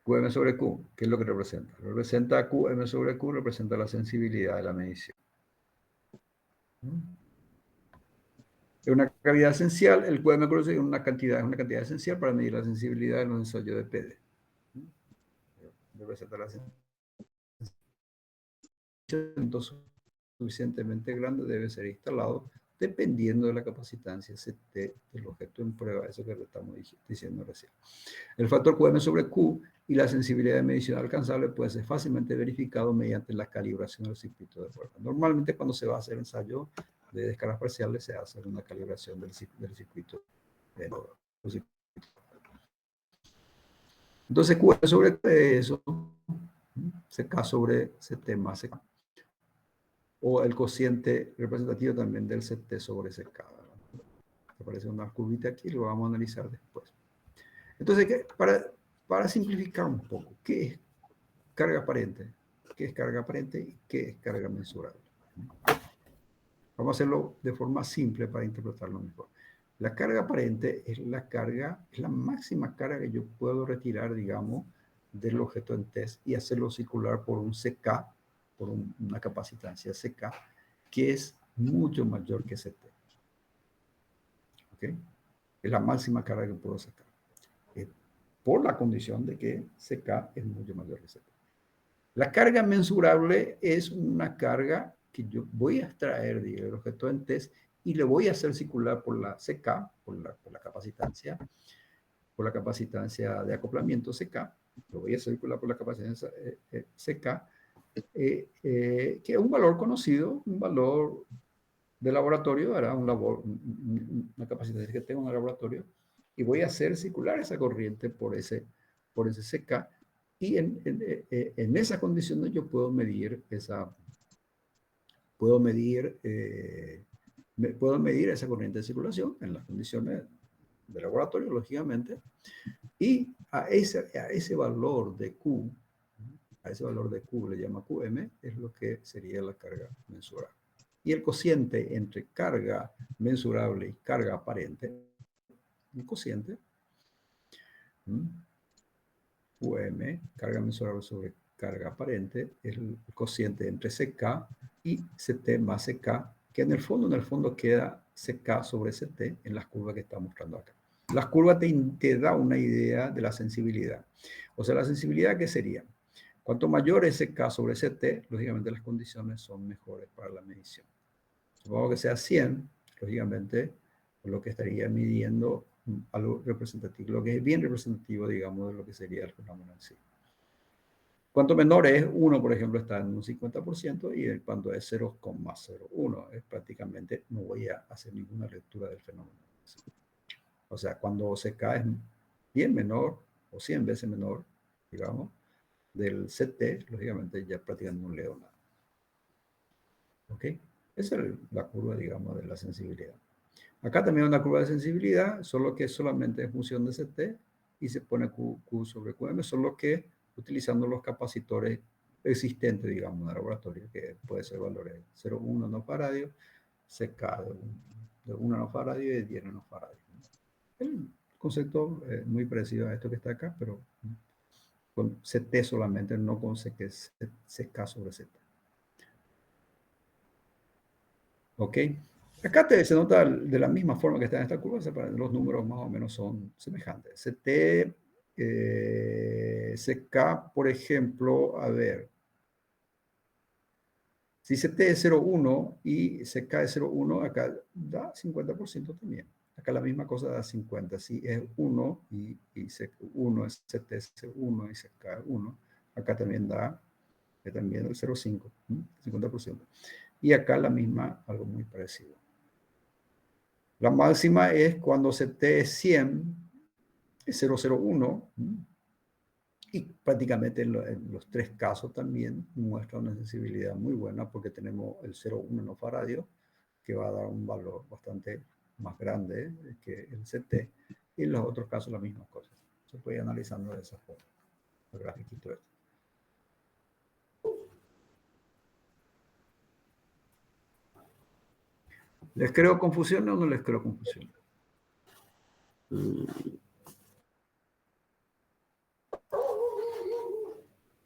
QM sobre Q, ¿qué es lo que representa? Representa QM sobre Q, representa la sensibilidad de la medición. Es una cavidad esencial, el QM es una cantidad esencial para medir la sensibilidad de los ensayos de PD. Representa la sensibilidad suficientemente grande debe ser instalado dependiendo de la capacitancia CT del objeto en prueba, eso que le estamos diciendo recién. El factor QM sobre Q y la sensibilidad de medición alcanzable puede ser fácilmente verificado mediante la calibración del circuito de prueba. Normalmente cuando se va a hacer ensayo de descargas parciales se hace una calibración del circuito. Entonces, Q sobre eso, CK sobre CT más CK. O el cociente representativo también del CT sobre CK. Aparece una curvita aquí, lo vamos a analizar después. Entonces, para simplificar un poco, ¿qué es carga aparente? ¿Qué es carga aparente y qué es carga mensurable? Vamos a hacerlo de forma simple para interpretarlo mejor. La carga aparente es la carga, es la máxima carga que yo puedo retirar, digamos, del objeto en test y hacerlo circular por un CK, por una capacitancia CK, que es mucho mayor que CT. ¿Ok? Es la máxima carga que puedo sacar. Por la condición de que CK es mucho mayor que CT. La carga mensurable es una carga que yo voy a extraer del objeto en test y le voy a hacer circular por la CK, por la capacitancia de acoplamiento CK, lo voy a hacer circular por la capacitancia CK, que es un valor conocido, un valor de laboratorio, ¿verdad? Una capacitancia que tengo en el laboratorio, y voy a hacer circular esa corriente por ese CK, y en esas condiciones yo puedo medir esa corriente de circulación en las condiciones de laboratorio, lógicamente, y a ese valor de Q, le llama QM, es lo que sería la carga mensurable. Y el cociente entre carga mensurable y carga aparente, el cociente, QM, carga mensurable sobre carga aparente, es el cociente entre CK y CT más CK, que en el fondo queda CK sobre CT en las curvas que está mostrando acá. Las curvas te da una idea de la sensibilidad. O sea, la sensibilidad, ¿qué sería? Cuanto mayor es CK sobre CT, lógicamente las condiciones son mejores para la medición. Supongo que sea 100, lógicamente, lo que estaría midiendo algo representativo, lo que es bien representativo, digamos, de lo que sería el fenómeno en sí. Cuanto menor es, 1, por ejemplo, está en un 50%, y cuando es 0,01, es prácticamente no voy a hacer ninguna lectura del fenómeno. O sea, cuando CK es bien menor, o 100 veces menor, digamos, del CT, lógicamente ya prácticamente no leo nada. ¿Ok? Esa es la curva, digamos, de la sensibilidad. Acá también hay una curva de sensibilidad, solo que solamente en función de CT, y se pone Q sobre QM, solo que utilizando los capacitores existentes, digamos, en el laboratorio, que puede ser valores 0,1 nanofaradios, CK de 1 nanofaradios y de 10 nanofaradios. El concepto es muy parecido a esto que está acá, pero con CT solamente, no con CK sobre Z. ¿Ok? Acá se nota de la misma forma que está en esta curva, los números más o menos son semejantes. CT, CK, por ejemplo, a ver, si CT es 0,1 y CK es 0,1, acá da 50% también. Acá la misma cosa da 50. Si es 1 y 1 es CT es 1 y CK es 1, acá también da también el 0,5, 50%. Y acá la misma, algo muy parecido. La máxima es cuando CT es 100, es 0,01, y prácticamente en los tres casos también muestra una sensibilidad muy buena, porque tenemos el 0,1 nanofaradios, que va a dar un valor bastante más grande que el CT, y en los otros casos la misma cosa. Se puede ir analizando de esa forma, el grafiquito este. ¿Les creo confusión o no les creo confusión?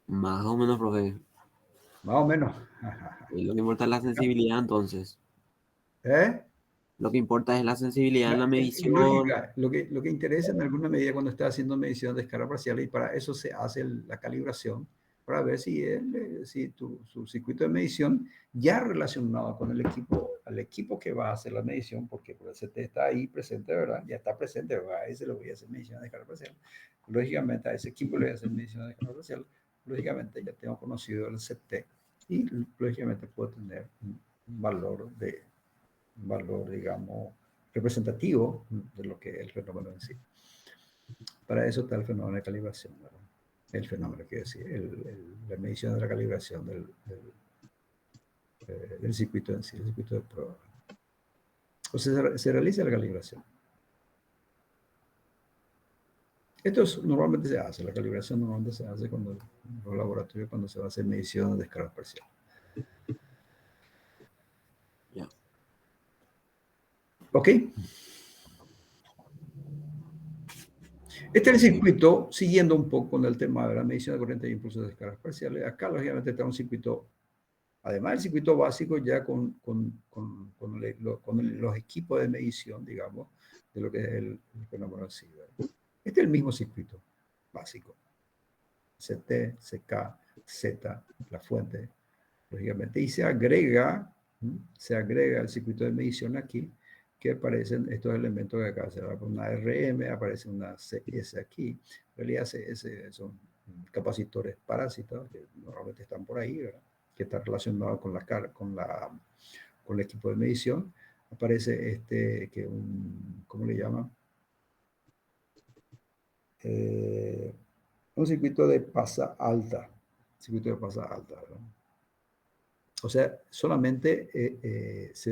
Más o menos, profe. Más o menos. Y lo que importa es la sensibilidad, entonces. ¿Eh? Lo que importa es la sensibilidad en la medición. Lógica, lo que interesa en alguna medida cuando está haciendo medición de descarga parcial, y para eso se hace la calibración, para ver si su circuito de medición ya relacionado con el equipo que va a hacer la medición, porque el CT está ahí presente, ¿verdad? Ya está presente, ¿verdad? A ese le voy a hacer medición de descarga parcial. Lógicamente a ese equipo le voy a hacer medición de descarga parcial. Lógicamente ya tengo conocido el CT y lógicamente puedo tener un valor de un valor, digamos, representativo de lo que es el fenómeno en sí. Para eso está el fenómeno de calibración, ¿verdad? El fenómeno, quiero decir, la medición de la calibración del circuito en sí, el circuito de prueba. O sea, se realiza la calibración. Normalmente se hace, la calibración normalmente se hace en los laboratorios cuando se va a hacer medición de descarga parcial. Ya. ¿Ok? Este es el circuito, siguiendo un poco con el tema de la medición de corriente de impulsos de descargas parciales. Acá, lógicamente, está un circuito, además del circuito básico, ya con los equipos de medición, digamos, de lo que es el fenómeno así. Este es el mismo circuito básico. CT, CK, Z, la fuente, lógicamente. Y se agrega el circuito de medición aquí, que aparecen estos elementos que acá se va por una RM, aparece una CS aquí. En realidad CS son capacitores parásitos que normalmente están por ahí, ¿verdad? Que están relacionados con con el equipo de medición. Aparece ¿cómo le llaman? Un circuito de pasa alta. Circuito de pasa alta, ¿verdad? O sea, solamente es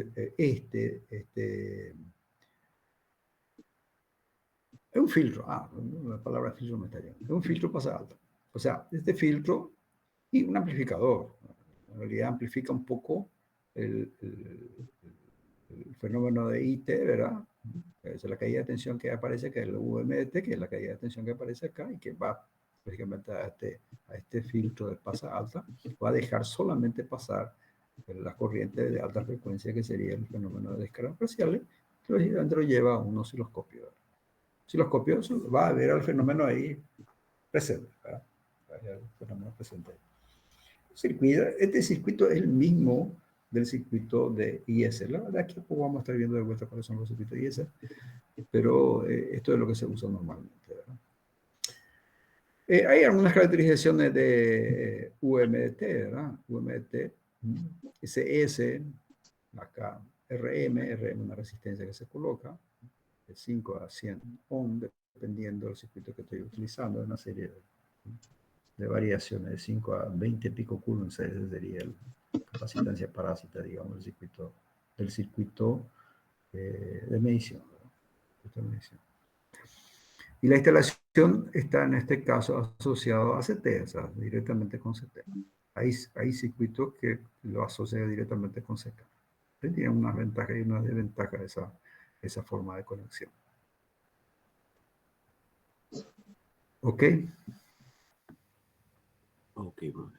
un filtro. La palabra filtro me está llegando. Es un filtro pasa alta. O sea, este filtro y un amplificador. En realidad amplifica un poco el fenómeno de IT, ¿verdad? Es la caída de tensión que aparece, que es el UMDT, que es la caída de tensión que aparece acá y que va lógicamente a este filtro de pasa alta, va a dejar solamente pasar la corriente de alta frecuencia, que sería el fenómeno de descargas parciales, que lógicamente lo lleva a un osciloscopio. Osciloscopio va a ver al fenómeno ahí presente, ¿verdad? Va a ver el fenómeno presente ahí. Este circuito es el mismo del circuito de IS. La verdad que poco vamos a estar viendo de vuelta cuáles son los circuitos de IS, pero esto es lo que se usa normalmente, ¿verdad? Hay algunas caracterizaciones de UMDT, ¿verdad? UMDT, SS, acá RM, una resistencia que se coloca, de 5 a 100 ohm, dependiendo del circuito que estoy utilizando, una serie de variaciones de 5 a 20 pico coulombs. Ese sería la capacitancia parásita, digamos, del circuito de medición, ¿verdad? Y la instalación está en este caso asociado a CT, o sea, directamente con CT. Hay circuitos que lo asocian directamente con CT. Tiene unas ventajas y unas desventajas esa forma de conexión. ¿Ok? Ok, profe.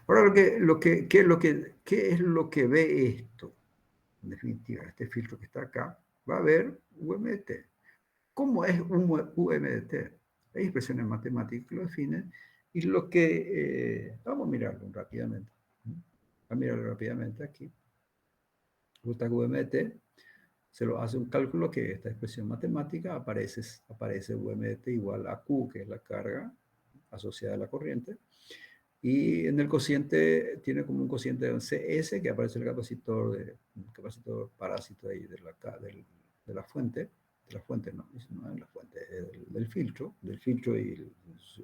Ahora, ¿qué es lo que ve esto? En definitiva, este filtro que está acá va a ver UMDT. ¿Cómo es un UMDT? Hay expresiones matemáticas que lo definen y vamos a mirarlo rápidamente. Vamos a mirarlo rápidamente aquí. Gusta UMDT, se lo hace un cálculo que esta expresión matemática aparece UMDT igual a Q, que es la carga asociada a la corriente. Y en el cociente tiene como un cociente de CS, que aparece el capacitor parásito ahí de la fuente. De la fuente, no es la fuente, del filtro y el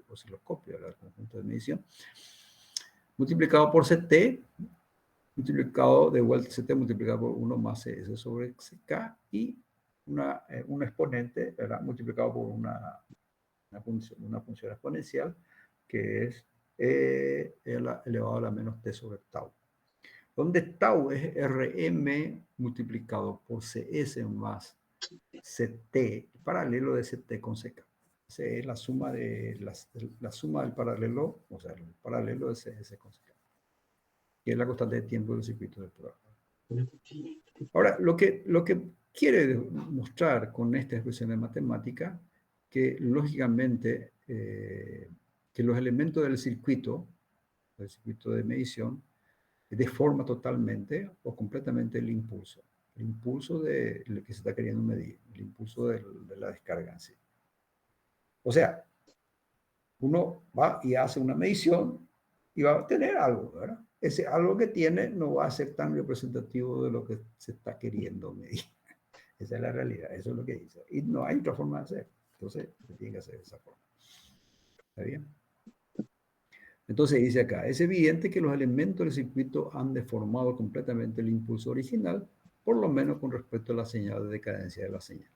osciloscopio, el conjunto de medición, multiplicado por CT, multiplicado de vuelta CT multiplicado por 1 más CS sobre CK y un exponente, ¿verdad? Multiplicado por una función exponencial que es elevado a la menos t sobre tau. Donde tau es Rm multiplicado por CS más Ct, paralelo de Ct con Ck. Esa es la suma la suma del paralelo, o sea, el paralelo de CS con Ck, que es la constante de tiempo del circuito de prueba. Ahora, lo que quiere mostrar con esta expresión de matemática, que lógicamente que los elementos del circuito de medición, deforma totalmente o completamente el impulso de lo que se está queriendo medir, el impulso de la descarga en sí. O sea, uno va y hace una medición y va a obtener algo, ¿verdad? ese algo que tiene no va a ser tan representativo de lo que se está queriendo medir. Esa es la realidad, eso es lo que dice. Y no hay otra forma de hacer. Entonces, se tiene que hacer de esa forma. ¿Está bien? Entonces dice acá, es evidente que los elementos del circuito han deformado completamente el impulso original, por lo menos con respecto a la señal de decadencia de la señal.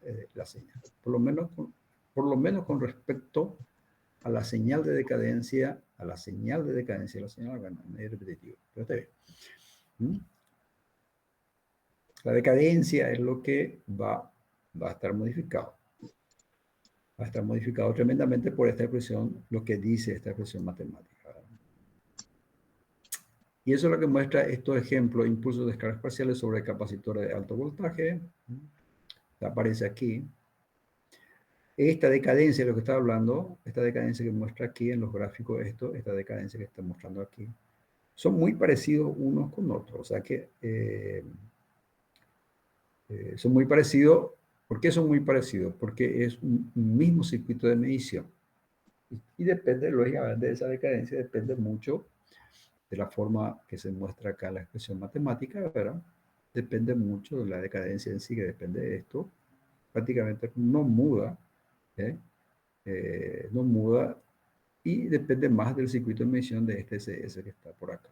Por lo menos con respecto a la señal de decadencia, de la señal, bueno, es repetitivo, pero está bien. ¿Mm? La decadencia es lo que va a estar modificado. Va a estar modificado tremendamente por esta expresión, lo que dice esta expresión matemática. Y eso es lo que muestra estos ejemplos, impulsos de descargas parciales sobre capacitores de alto voltaje. Aparece aquí. Esta decadencia de lo que está hablando, esta decadencia que muestra aquí en los gráficos, esta decadencia que está mostrando aquí, son muy parecidos unos con otros. O sea que son muy parecidos. ¿Por qué son muy parecidos? Porque es un mismo circuito de medición. Y depende, lógicamente, de esa decadencia, depende mucho de la forma que se muestra acá la expresión matemática, ¿verdad? Depende mucho de la decadencia en sí, que depende de esto. Prácticamente no muda, no muda, y depende más del circuito de medición de este CS que está por acá.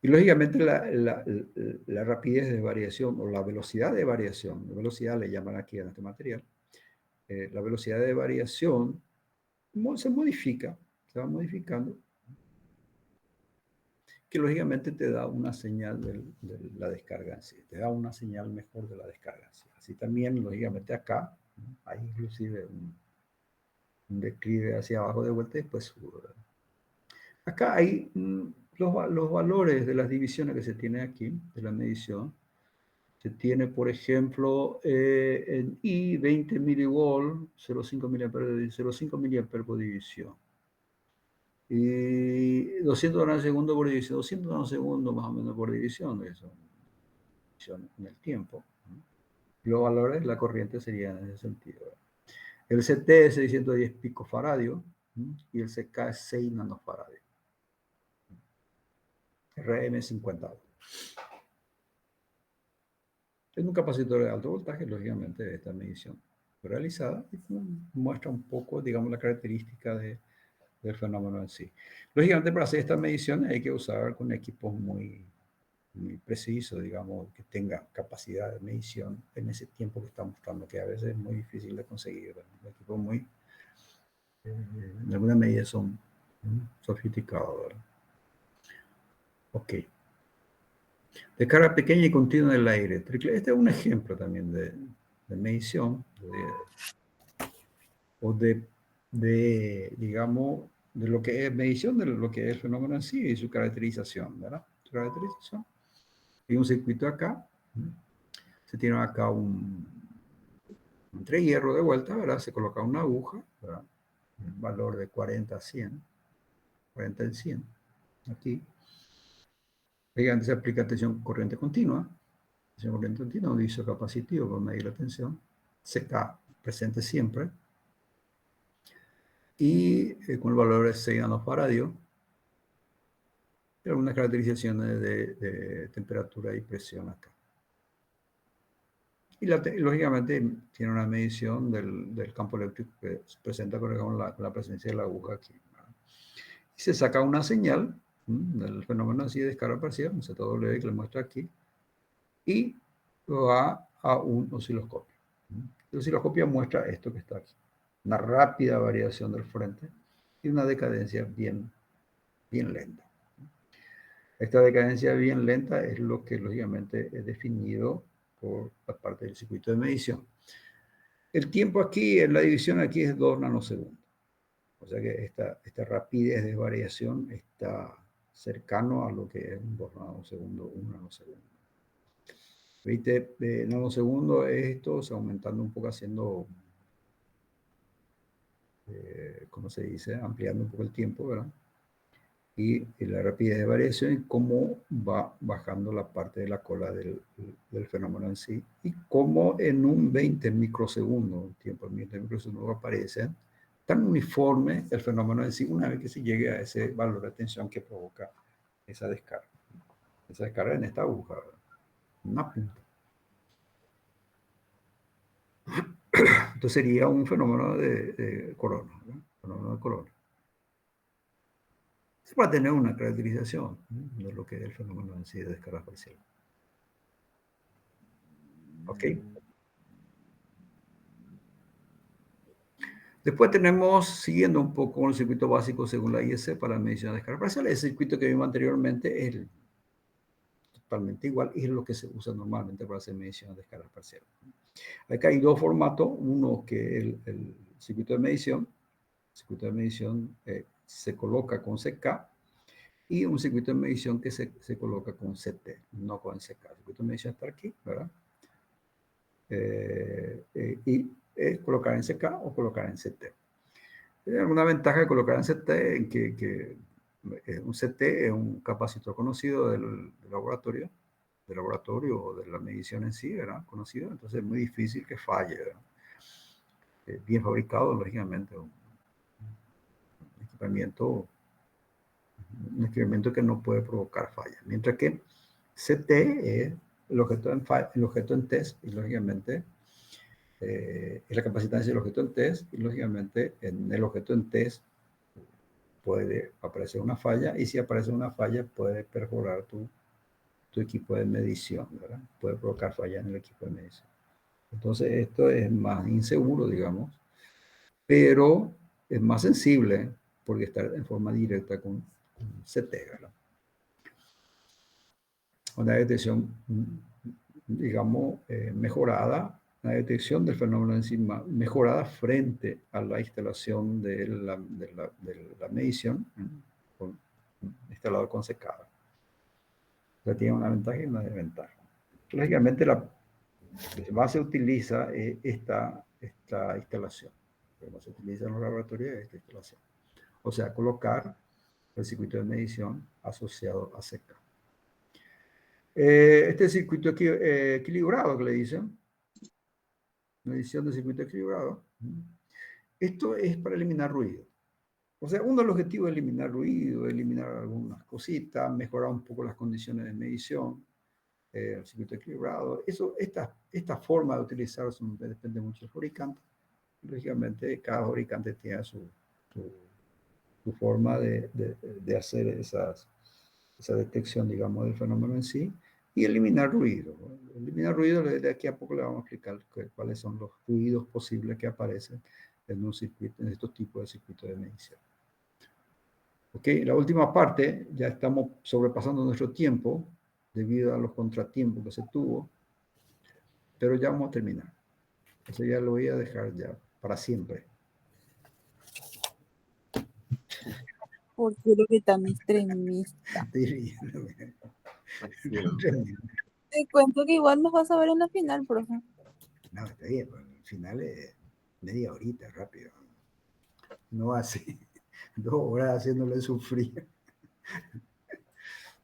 Y lógicamente la rapidez de variación o la velocidad de variación, la velocidad le llaman aquí en este material, la velocidad de variación se modifica, se va modificando, que lógicamente te da una señal de la descarga en sí, te da una señal mejor de la descarga en sí. Así también, lógicamente acá, hay inclusive un declive hacia abajo de vuelta y después sube. Acá hay los valores de las divisiones que se tiene aquí, de la medición. Se tiene, por ejemplo, en I 20 milivolt, 0,5 miliamperes por división. Y 200 nanosegundos por división, 200 nanosegundos más o menos por división, eso, en el tiempo. Los valores, la corriente sería en ese sentido. El CT es 610 picofaradio y el CK es 6 nanofaradios. RM50. En un capacitor de alto voltaje, lógicamente, esta medición fue realizada y muestra un poco, digamos, la característica del fenómeno en sí. Lógicamente, para hacer estas mediciones hay que usar con equipos muy precisos, digamos, que tengan capacidad de medición en ese tiempo que está mostrando, que a veces es muy difícil de conseguir. Los equipos muy, en alguna medida son sofisticados, ¿verdad? Ok. Descarga pequeña y continua en el aire. Este es un ejemplo también de medición, digamos, de lo que es medición, de lo que es el fenómeno en sí y su caracterización, ¿verdad? Su caracterización. Hay un circuito acá. Se tiene acá un entrehierro de vuelta, ¿verdad? Se coloca una aguja, ¿verdad? Un valor de 40 a 100. 40 en 100. Aquí. Mediante se aplica tensión corriente continua. Tensión corriente continua, un divisor capacitivo para medir la tensión. CK presente siempre. Y con el valor de 6 nanofaradios. Y algunas caracterizaciones de temperatura y presión acá. Y lógicamente tiene una medición del campo eléctrico que se presenta con la presencia de la aguja aquí. Y se saca una señal del fenómeno así de descarga parcial, un ZW que le muestra aquí, y va a un osciloscopio. El osciloscopio muestra esto que está aquí. Una rápida variación del frente y una decadencia bien lenta. Esta decadencia bien lenta es lo que lógicamente es definido por la parte del circuito de medición. El tiempo aquí, en la división aquí es 2 nanosegundos. O sea que esta rapidez de variación está cercano a lo que es un 2 nanosegundos, 1 nanosegundo. 20 nanosegundos es esto, se aumentando un poco, haciendo, ¿cómo se dice? Ampliando un poco el tiempo, ¿verdad? Y la rapidez de variación y cómo va bajando la parte de la cola del fenómeno en sí, y cómo en un 20 microsegundos, tiempo en 20 microsegundos aparecen tan uniforme el fenómeno en sí una vez que se llegue a ese valor de tensión que provoca esa descarga. Esa descarga en esta aguja, ¿verdad? Una punta. Entonces sería un fenómeno de corona, ¿verdad? Fenómeno de corona. Es para tener una caracterización, ¿no?, de lo que es el fenómeno en sí de descarga parcial. ¿Ok? Después tenemos, siguiendo un poco el circuito básico según la IEC para la medición de descarga parcial, el circuito que vimos anteriormente es totalmente igual y es lo que se usa normalmente para hacer medición de descarga parcial. Acá hay dos formatos, uno que es el circuito de medición. El circuito de medición se coloca con CK y un circuito de medición que se coloca con CT, no con CK. El circuito de medición está aquí, ¿verdad? Y colocar en CK o colocar en CT. Hay alguna ventaja de colocar en CT en que un CT es un capacitor conocido del laboratorio o de la medición en sí, ¿verdad? Conocido, entonces es muy difícil que falle, ¿verdad? Bien fabricado, lógicamente, un equipamiento que no puede provocar fallas. Mientras que CT es el objeto en test y lógicamente es la capacitancia del objeto en test y lógicamente en el objeto en test puede aparecer una falla y si aparece una falla puede perforar tu equipo de medición, ¿verdad? Puede provocar falla en el equipo de medición. Entonces esto es más inseguro, digamos, pero es más sensible porque está en forma directa con CT, ¿verdad? Una detección, digamos, mejorada, una detección del fenómeno encima mejorada frente a la instalación de la medición instalado con secado. O sea, tiene una ventaja y una desventaja. Lógicamente, la base utiliza esta instalación. La base utiliza en los laboratorios esta instalación. O sea, colocar el circuito de medición asociado a CK. Este circuito equilibrado que le dicen, medición de circuito equilibrado, esto es para eliminar ruido. O sea, uno de los objetivos es eliminar ruido, eliminar algunas cositas, mejorar un poco las condiciones de medición, el circuito equilibrado. Esta forma de utilizar depende mucho del fabricante. Lógicamente, cada fabricante tiene su forma de hacer esa detección, digamos, del fenómeno en sí y eliminar ruido. Eliminar ruido, de aquí a poco le vamos a explicar cuáles son los ruidos posibles que aparecen en un circuito, en estos tipos de circuitos de medición. Ok, la última parte, ya estamos sobrepasando nuestro tiempo debido a los contratiempos que se tuvo, pero ya vamos a terminar. Eso ya lo voy a dejar ya para siempre. ¿Por qué lo que tan extremista? Te cuento que igual nos vas a ver en la final, profe. No, está bien, pero al final es media horita, rápido. No así, 2 horas haciéndole sufrir.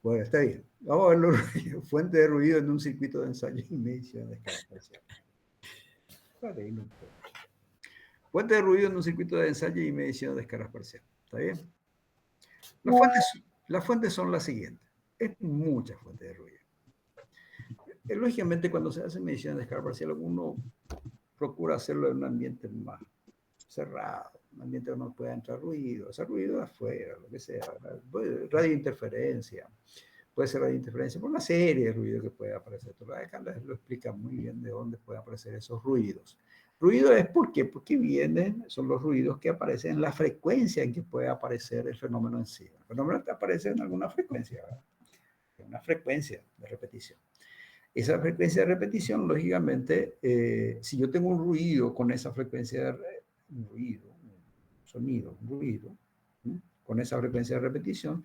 Bueno, está bien. Vamos a ver los ruidos. Fuente de ruido en un circuito de ensayo y medición de escala parcial. Fuente de ruido en un circuito de ensayo y medición de escalas parcial. ¿Está bien? Las fuentes son las siguientes. Es mucha fuente de ruido. Lógicamente, cuando se hace medición de escala parcial, uno procura hacerlo en un ambiente más cerrado, un ambiente donde no pueda entrar ruido, ese ruido de afuera, lo que sea, radiointerferencia, puede ser radiointerferencia por una serie de ruidos que puede aparecer. Acá lo explica muy bien de dónde pueden aparecer esos ruidos. Ruido es porque son los ruidos que aparecen en la frecuencia en que puede aparecer el fenómeno en sí. El fenómeno aparece en alguna frecuencia, ¿verdad? Una frecuencia de repetición. Esa frecuencia de repetición, lógicamente, si yo tengo un ruido con esa frecuencia un ruido, ¿sí? Con esa frecuencia de repetición,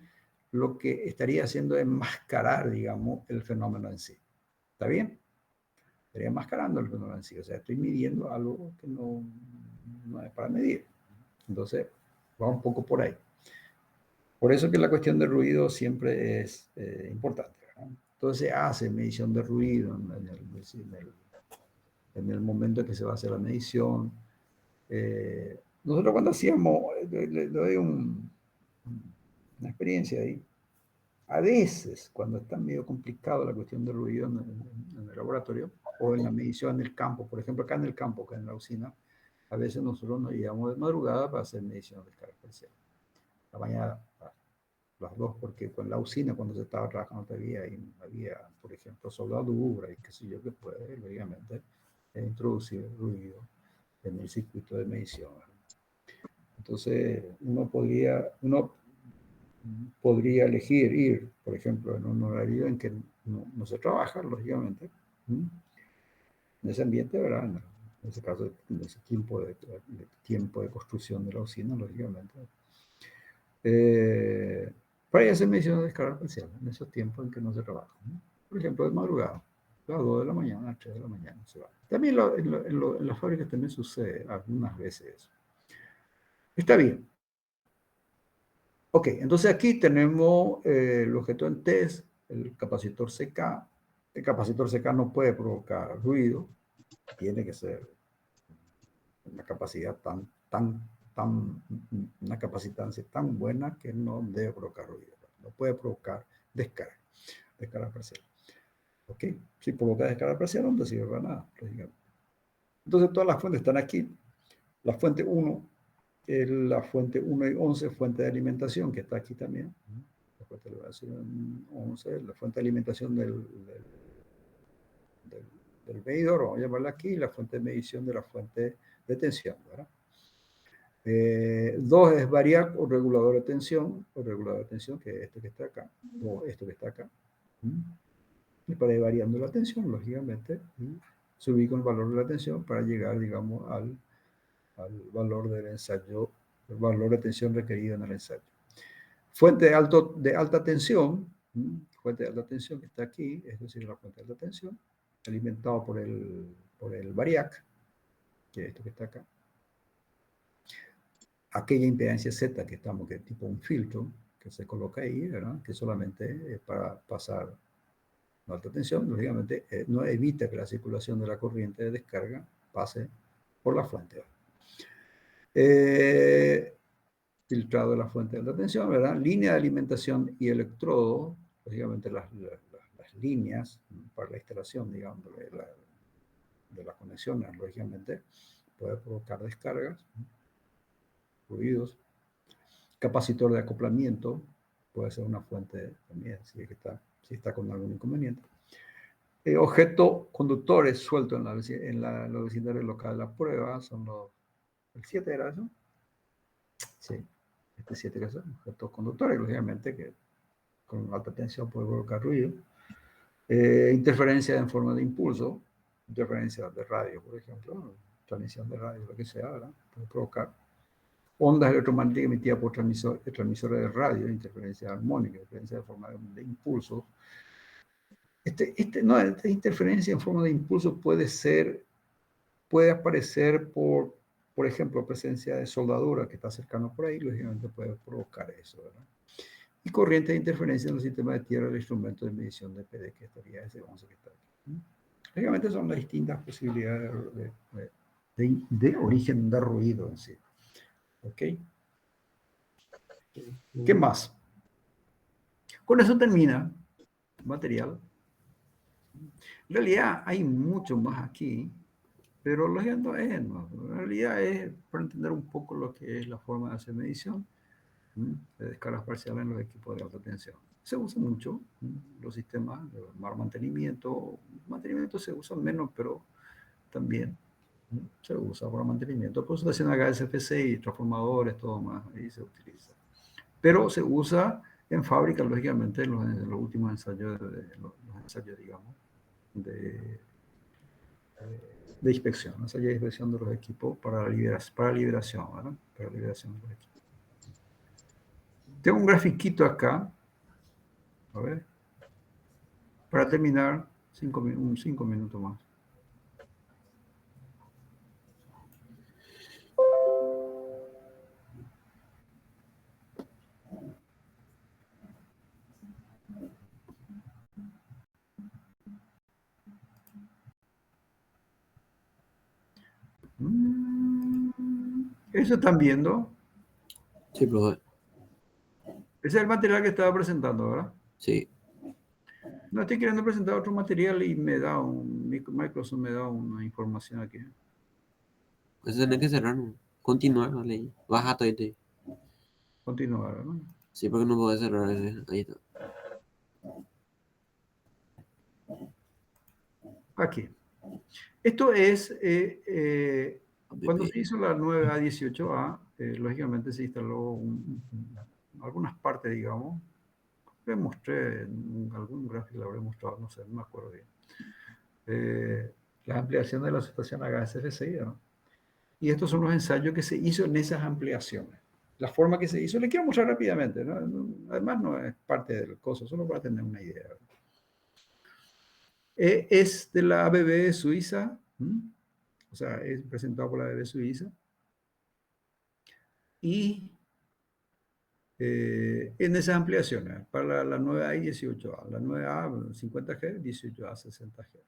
lo que estaría haciendo es mascarar, digamos, el fenómeno en sí. ¿Está bien? Estaría mascarando el fenómeno en sí. O sea, estoy midiendo algo que no es para medir. Entonces, va un poco por ahí. Por eso que la cuestión del ruido siempre es importante, ¿verdad? Entonces se hace medición de ruido en el momento en que se va a hacer la medición. Nosotros cuando hacíamos, le doy una experiencia ahí. A veces, cuando está medio complicado la cuestión del ruido en el laboratorio o en la medición en el campo, por ejemplo, acá en el campo, acá en la usina, a veces nosotros nos íbamos de madrugada para hacer medición de descarga parcial. La mañana, a las 2, porque con la usina, cuando se estaba trabajando todavía, había, por ejemplo, soldadura y qué sé yo, que puede, lógicamente, introducir ruido en el circuito de medición. Entonces, uno podría elegir ir, por ejemplo, en un horario en que no se trabaja, lógicamente, en ese ambiente, ¿verdad? En ese caso, en ese tiempo de construcción de la usina, lógicamente. Para ir a hacer mediciones de descarga parcial, en esos tiempos en que no se trabaja. ¿No? Por ejemplo, de madrugada, a las 2 de la mañana, a las 3 de la mañana se va. También en las fábricas también sucede algunas veces eso. Está bien. Ok, entonces aquí tenemos el objeto en test, el capacitor CK. El capacitor CK no puede provocar ruido, tiene que ser una capacidad una capacitancia tan buena que no debe provocar ruido, no puede provocar descarga parcial. Ok, si provoca descarga parcial no te sirve para nada, lógicamente. Entonces todas las fuentes están aquí. La fuente 1, la fuente 1 y 11, fuente de alimentación, que está aquí también. La fuente de alimentación 11, la fuente de alimentación del medidor, vamos a llamarla aquí, la fuente de medición de la fuente de tensión, ¿verdad? 2 es variac o regulador de tensión, que es este que está acá, o esto que está acá. Y para ir variando la tensión, lógicamente, se ubica el valor de la tensión para llegar, digamos, al valor del ensayo, el valor de tensión requerido en el ensayo. Fuente de alta tensión, fuente de alta tensión que está aquí, es decir, la fuente de alta tensión, alimentado por el variac, que es esto que está acá. Aquella impedancia Z que estamos, que es tipo un filtro, que se coloca ahí, ¿verdad? Que solamente es para pasar la alta tensión, lógicamente, no evita que la circulación de la corriente de descarga pase por la fuente. Filtrado de la fuente de alta tensión, ¿verdad? Línea de alimentación y electrodo, lógicamente las líneas para la instalación, digamos, de las conexiones, lógicamente, puede provocar descargas, ruidos. Capacitor de acoplamiento, puede ser una fuente también, si está con algún inconveniente. Objetos conductores sueltos en los vecindarios locales de la prueba, son el 7 era eso. Sí, este 7 que son objetos conductores, lógicamente, que con alta tensión puede provocar ruido. Interferencia en forma de impulso, interferencia de radio, por ejemplo, transmisión de radio, lo que sea, ¿verdad? Puede provocar. Ondas electromagnéticas emitidas por transmisores de radio, interferencia armónica, interferencia de forma de impulso. Esta interferencia en forma de impulso puede aparecer por ejemplo, presencia de soldadura que está cercano por ahí, lógicamente puede provocar eso, ¿verdad? Y corriente de interferencia en el sistema de tierra del instrumento de medición de PD, que estaría ese 11 que está aquí. Lógicamente son las distintas posibilidades de origen de ruido en sí. ¿Ok? ¿Qué más? Con eso termina el material. En realidad hay mucho más aquí, pero lo que no es, en realidad es para entender un poco lo que es la forma de hacer medición de descargas parciales en los equipos de alta tensión. Se usa mucho los sistemas de mantenimiento. Mantenimiento se usa menos, pero también se usa para mantenimiento. Por eso hacen acá SFC y transformadores, todo más, ahí se utiliza. Pero se usa en fábrica, lógicamente, en los últimos ensayos, los ensayos, digamos, de inspección, ensayos de inspección de los equipos para liberación, ¿verdad? Para liberación de los equipos. Tengo un grafiquito acá, a ver, para terminar, 5 minutos más. Eso están viendo. Sí, profe. Ese es el material que estaba presentando, ¿verdad? Sí. No estoy queriendo presentar otro material y Microsoft me da una información aquí. Pues tenés que cerrar, ¿no? Continuar, ¿vale? Baja todo ahí. Continuar, ¿no? Sí, porque no podés cerrar ese. Ahí está. Aquí. Esto es, cuando App. se hizo la 9A18A, lógicamente se instaló algunas partes, digamos. Le mostré en algún gráfico, le habré mostrado, no sé, no me acuerdo bien. Las ampliaciones de la situación a gas FCI, ¿no? Y estos son los ensayos que se hizo en esas ampliaciones. La forma que se hizo, le quiero mostrar rápidamente, ¿no? Además no es parte del coso, solo para tener una idea. Es de la ABB Suiza, o sea, es presentado por la ABB Suiza. Y en esas ampliaciones, para la 9A y 18A, la 9A 50G, 18A 60G.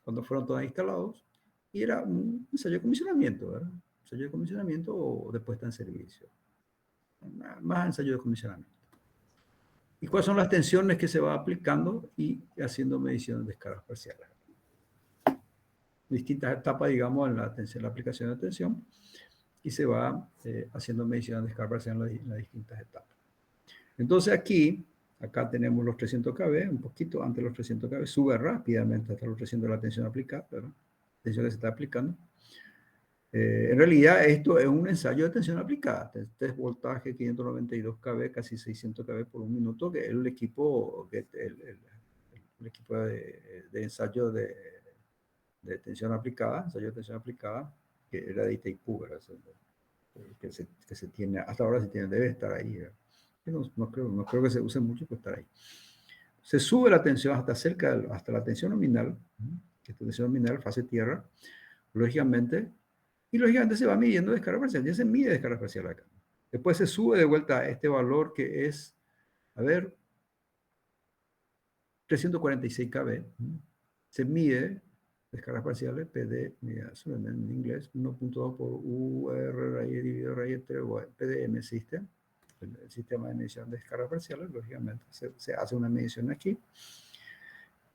Cuando fueron todos instalados, y era un ensayo de comisionamiento, ¿verdad? Ensayo de comisionamiento o de puesta en servicio. Más ensayo de comisionamiento. ¿Y cuáles son las tensiones que se va aplicando y haciendo mediciones de escalas parciales? Distintas etapas, digamos, en la aplicación de tensión, y se va haciendo mediciones de escala parcial en las distintas etapas. Entonces acá tenemos los 300 kV, un poquito antes de los 300 kV, sube rápidamente hasta los 300 de la tensión aplicada, ¿verdad? Tensión que se está aplicando. En realidad esto es un ensayo de tensión aplicada, test voltaje 592 kV, casi 600 kV por un minuto, que es el equipo, el equipo de ensayo de tensión aplicada, que era de Itaipú, ¿verdad? Que se tiene, hasta ahora se tiene, debe estar ahí. No creo que se use mucho, pero estar ahí. Se sube la tensión hasta la tensión nominal, que es la tensión nominal, fase tierra, lógicamente se va midiendo descarga parcial, ya se mide descarga parcial acá. Después se sube de vuelta a este valor que es, a ver, 346 kV, se mide descargas parciales, PD, en inglés, 1.2 por UR raíz dividido raíz 3, PDM system, el sistema de medición de descargas parciales, lógicamente se hace una medición aquí,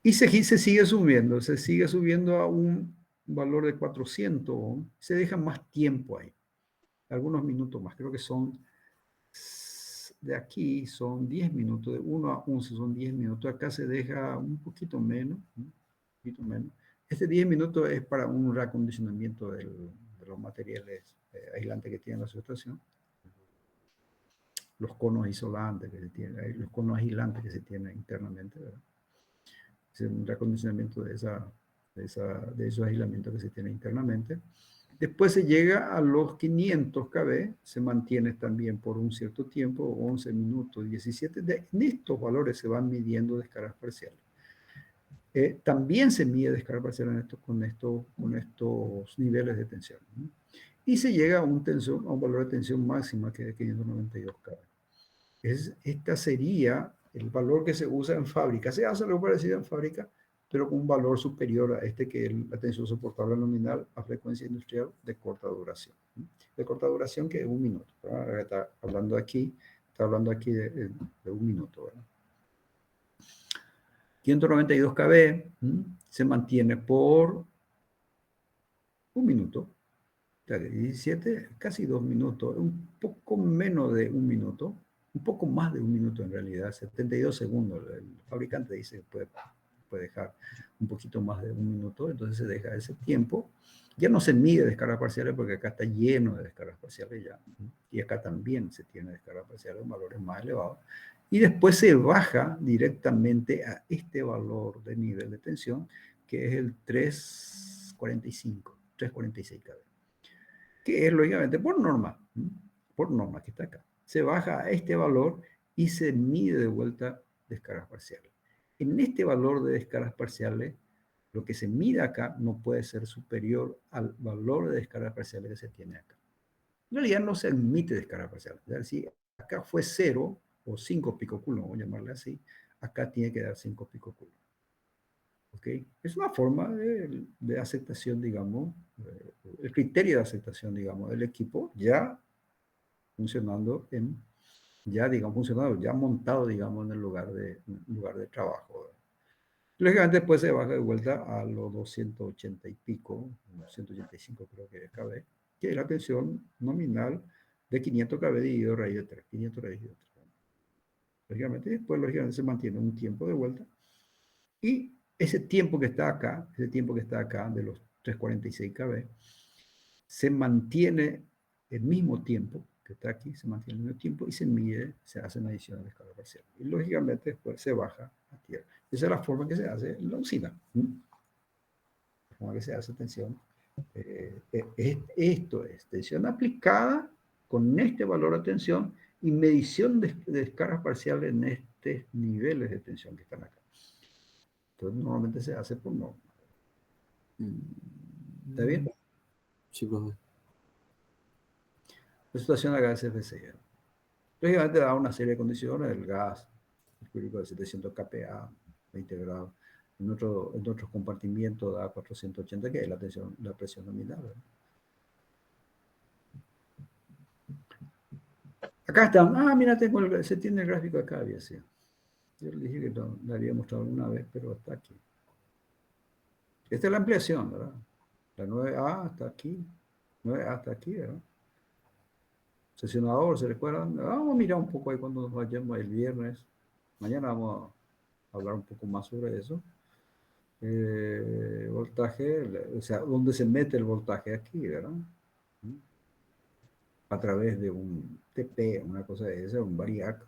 y se sigue subiendo a un valor de 400, se deja más tiempo ahí, algunos minutos más, creo que son, de aquí son 10 minutos, de 1 a 11 son 10 minutos, acá se deja un poquito menos, Este 10 minutos es para un reacondicionamiento de los materiales aislantes que tiene la subestación, los conos isolantes que se tienen, los conos aislantes que se tienen internamente, ¿verdad? Es un reacondicionamiento de esos aislamientos que se tienen internamente. Después se llega a los 500 kV, se mantiene también por un cierto tiempo, 11 minutos, 17. En estos valores se van midiendo descargas parciales. También se mide descarga parcial con estos niveles de tensión, ¿no? Y se llega a un valor de tensión máxima que es de 592 kV. Esta sería el valor que se usa en fábrica. Se hace algo parecido en fábrica, pero con un valor superior a este, que es la tensión soportable nominal a frecuencia industrial de corta duración. De corta duración, que es un minuto. Está hablando aquí de un minuto, ¿verdad? 592 kV se mantiene por un minuto. 17, casi 2 minutos, un poco menos de un minuto, un poco más de un minuto en realidad, 72 segundos. El fabricante dice que puede dejar un poquito más de un minuto, entonces se deja ese tiempo. Ya no se mide descargas parciales porque acá está lleno de descargas parciales ya, y acá también se tiene descargas parciales en valores más elevados. Y después se baja directamente a este valor de nivel de tensión, que es el 345, 346 kV. Que es lógicamente por norma, que está acá. Se baja a este valor y se mide de vuelta descargas parciales. En este valor de descargas parciales, lo que se mide acá no puede ser superior al valor de descargas parciales que se tiene acá. En realidad no se admite descarga parcial. Es decir, acá fue 0 o 5 picocoulomb, vamos a llamarle así, acá tiene que dar 5 picocoulomb. ¿ok? Es una forma de aceptación, digamos, el criterio de aceptación, digamos, del equipo ya funcionando ya, digamos, funcionando, ya montado, digamos, en el lugar de trabajo. ¿Verdad? Lógicamente, después se baja de vuelta a los 280 y pico, 185 creo que es KB, que es la tensión nominal de 500 KB dividido raíz de 3, 500 raíz de 3. Lógicamente, después, lógicamente, se mantiene un tiempo de vuelta. Y ese tiempo que está acá, de los 346 KB, se mantiene el mismo tiempo que está aquí, se mantiene el mismo tiempo y se mide, se hacen mediciones de escala parcial. Y lógicamente después se baja a tierra. Esa es la forma que se hace en la usina. La forma que se hace tensión. Esto es tensión aplicada con este valor de tensión y medición de descargas parciales en estos niveles de tensión que están acá. Entonces normalmente se hace por norma. ¿Está bien? Sí, profe. La situación acá es FCI. Lógicamente da una serie de condiciones, el gas, el cúbico de 700 kPa, 20 grados. En otros compartimientos da 480, que es la presión nominal. ¿Verdad? Acá están. Mira, se tiene el gráfico acá, había sido. Yo le dije que no, le había mostrado una vez, pero está aquí. Esta es la ampliación, ¿verdad? La 9A está aquí. 9A está aquí, ¿verdad? Sesionador, ¿se recuerdan? Vamos a mirar un poco ahí cuando nos vayamos el viernes. Mañana vamos a hablar un poco más sobre eso. Voltaje, o sea, ¿dónde se mete el voltaje? Aquí, ¿verdad? A través de un TP, una cosa de esa, un variac.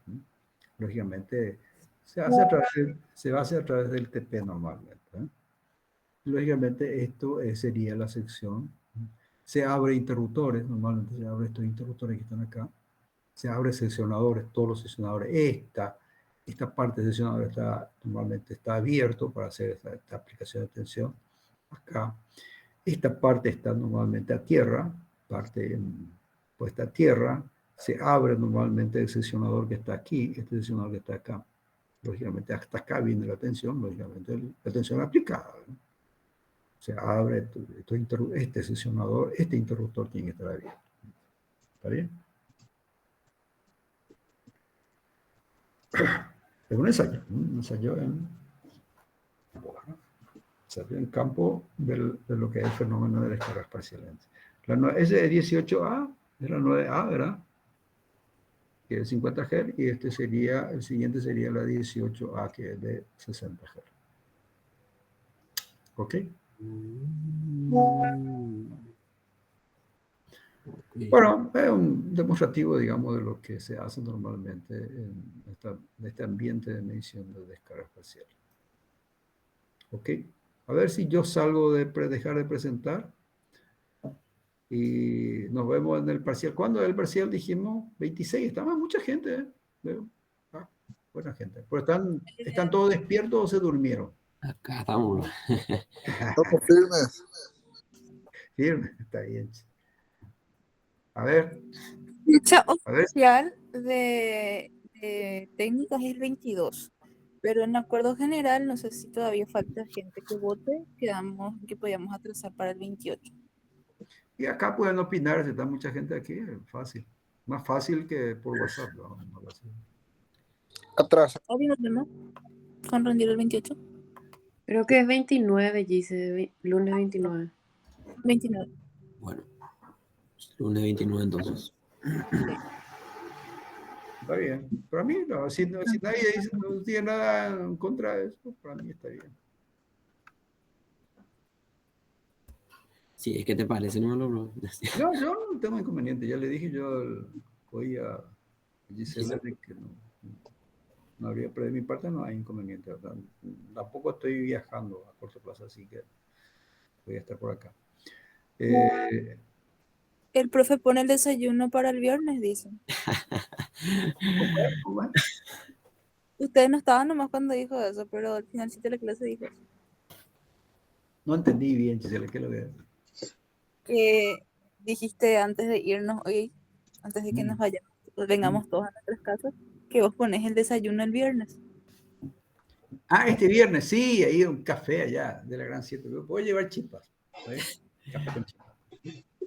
Lógicamente, se hace a través del TP normalmente. Lógicamente, esto sería la sección. Se abre interruptores, normalmente se abre estos interruptores que están acá. Se abre seccionadores, todos los seccionadores. Esta parte de seccionador normalmente está abierto para hacer esta aplicación de tensión. Acá. Esta parte está normalmente a tierra, parte puesta a tierra. Se abre normalmente el seccionador que está aquí, este seccionador que está acá. Lógicamente, hasta acá viene la tensión, lógicamente, la tensión aplicada. ¿No? Se abre este seccionador, este interruptor tiene que estar abierto. ¿Está bien? Es un ensayo en campo de lo que es el fenómeno de descargas parciales. Ese es 18A, es la 9A, ¿verdad? Que es 50 Hz, y el siguiente sería la 18A, que es de 60 Hz. ¿Ok? Bueno, es un demostrativo, digamos, de lo que se hace normalmente en este ambiente de medición de descargas parciales. ¿Ok? A ver si yo salgo de dejar de presentar. Y nos vemos en el parcial. ¿Cuándo es el parcial? Dijimos 26. Está más mucha gente, ¿eh? Veo. Buena gente. Pero están todos despiertos o se durmieron. Acá estamos. Estamos firmes. Firme, está bien. A ver. Fecha A ver. oficial de técnicas es el 22, pero en acuerdo general, no sé si todavía falta gente que vote, quedamos que podíamos atrasar para el 28. Y acá pueden opinar, si está mucha gente aquí, fácil. Más fácil que por WhatsApp. ¿No? Atrás. Obvio, ¿no? Con rendir el 28. Creo que es 29, dice, lunes 29. 29. Bueno, lunes 29 entonces. Está bien. Para mí, no. Si nadie dice, no tiene nada en contra de eso, para mí está bien. Sí, es que te parece, no lo No, yo no tengo inconveniente. Ya le dije yo hoy a Gisela de que no habría, pero de mi parte no hay inconveniente. ¿Verdad? Tampoco estoy viajando a corto plazo, así que voy a estar por acá. El profe pone el desayuno para el viernes, dicen. ¿Cómo es? Ustedes no estaban nomás cuando dijo eso, pero al final sí de la clase dijo eso. No entendí bien, Gisela, ¿qué es lo que es? Que dijiste antes de irnos hoy, antes de que nos vayamos, vengamos todos a nuestras casas, que vos pones el desayuno el viernes. Ah, este viernes, sí, ahí un café allá de la Gran 7. Puedo llevar chipas. ¿Está bien? Café con chipas.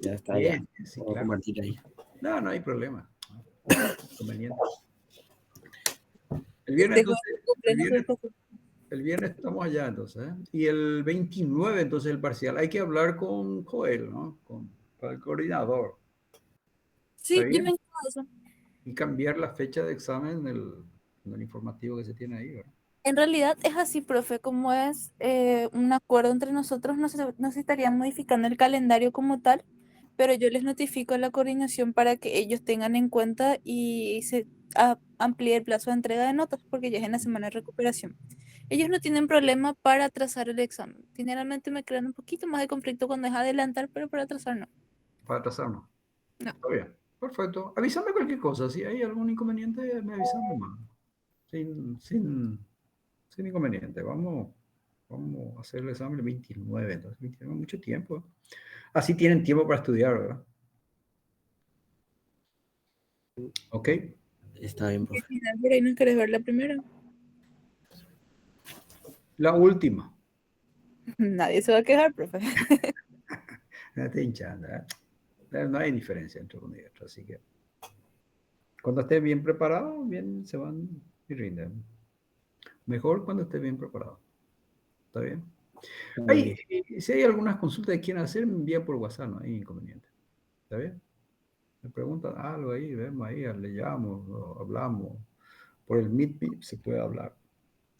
Ya está, ya. Bien, sí, Puedo claro. compartir ahí. No, no hay problema. Conveniente. El viernes, Festejo entonces, de cumpleaños del profe. el viernes estamos allá, entonces. ¿Eh? Y el 29, entonces, el parcial. Hay que hablar con Joel, ¿no? Con el coordinador. ¿Está Sí, yo me bien? encargo de eso. Y cambiar la fecha de examen en el informativo que se tiene ahí, ¿verdad? En realidad es así, profe, como es un acuerdo entre nosotros, no se estaría modificando el calendario como tal, pero yo les notifico a la coordinación para que ellos tengan en cuenta y se amplíe el plazo de entrega de notas, porque ya es en la semana de recuperación. Ellos no tienen problema para atrasar el examen. Generalmente me crean un poquito más de conflicto cuando es adelantar, pero para atrasar no. Para atrasarnos. No. Está bien. Perfecto. Avísame cualquier cosa. Si hay algún inconveniente, me avisan nomás. Sin inconveniente. Vamos a hacer el examen el 29. Entonces, 29, mucho tiempo. ¿Eh? Así tienen tiempo para estudiar, ¿verdad? Ok. Está bien, Al profe. final, por ahí no querés ver la primera. La última. Nadie se va a quejar, profe. Ya te hinchando, ¿eh? No hay diferencia entre uno y otro. Así que cuando estés bien preparado, bien se van y rinden. Mejor cuando estés bien preparado. ¿Está bien? Está bien. Si hay algunas consultas que quieran hacer, me envía por WhatsApp, no hay inconveniente. ¿Está bien? Me preguntan algo ahí, vemos ahí, le llamo, o hablamos. Por el Meet se puede hablar.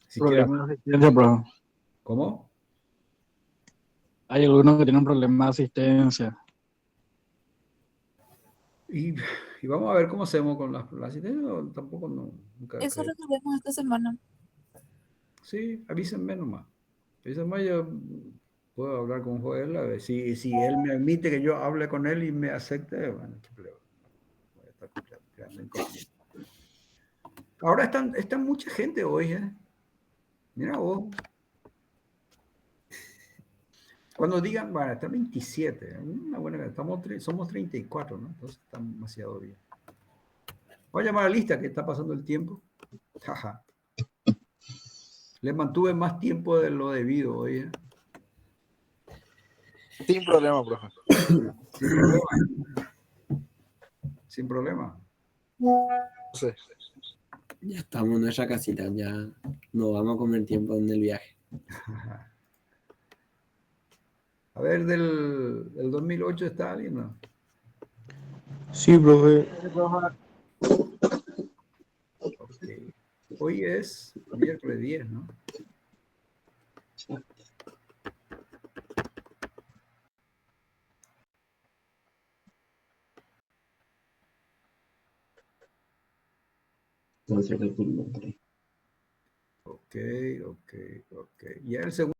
Si quieres, Problema de asistencia, profe. ¿cómo? Hay algunos que tienen problemas de asistencia. Y, y vamos a ver cómo hacemos con la asistencia. No, tampoco nunca Eso creo. resolvemos esta semana. Sí, avísenme nomás. Avísenme, yo puedo hablar con Joel, a ver si él me admite que yo hable con él y me acepte, bueno, qué problema. Voy a estar creando inconveniente. Ahora están mucha gente hoy, ¿eh? Mira vos. Cuando digan, bueno, está 27, una buena, somos 34, ¿no? Entonces está demasiado bien. Voy a llamar a la lista que está pasando el tiempo. Jaja. Le mantuve más tiempo de lo debido hoy, ¿eh? Sin problema, profe. Sin problema. Sin problema. Sí. Ya estamos en nuestra casita, ya no vamos a comer tiempo en el viaje. A ver, del 2008 está alguien, ¿no? Sí, profe. Ok. Hoy es miércoles 10, ¿no? Ok, ok, ok. Ya el segundo.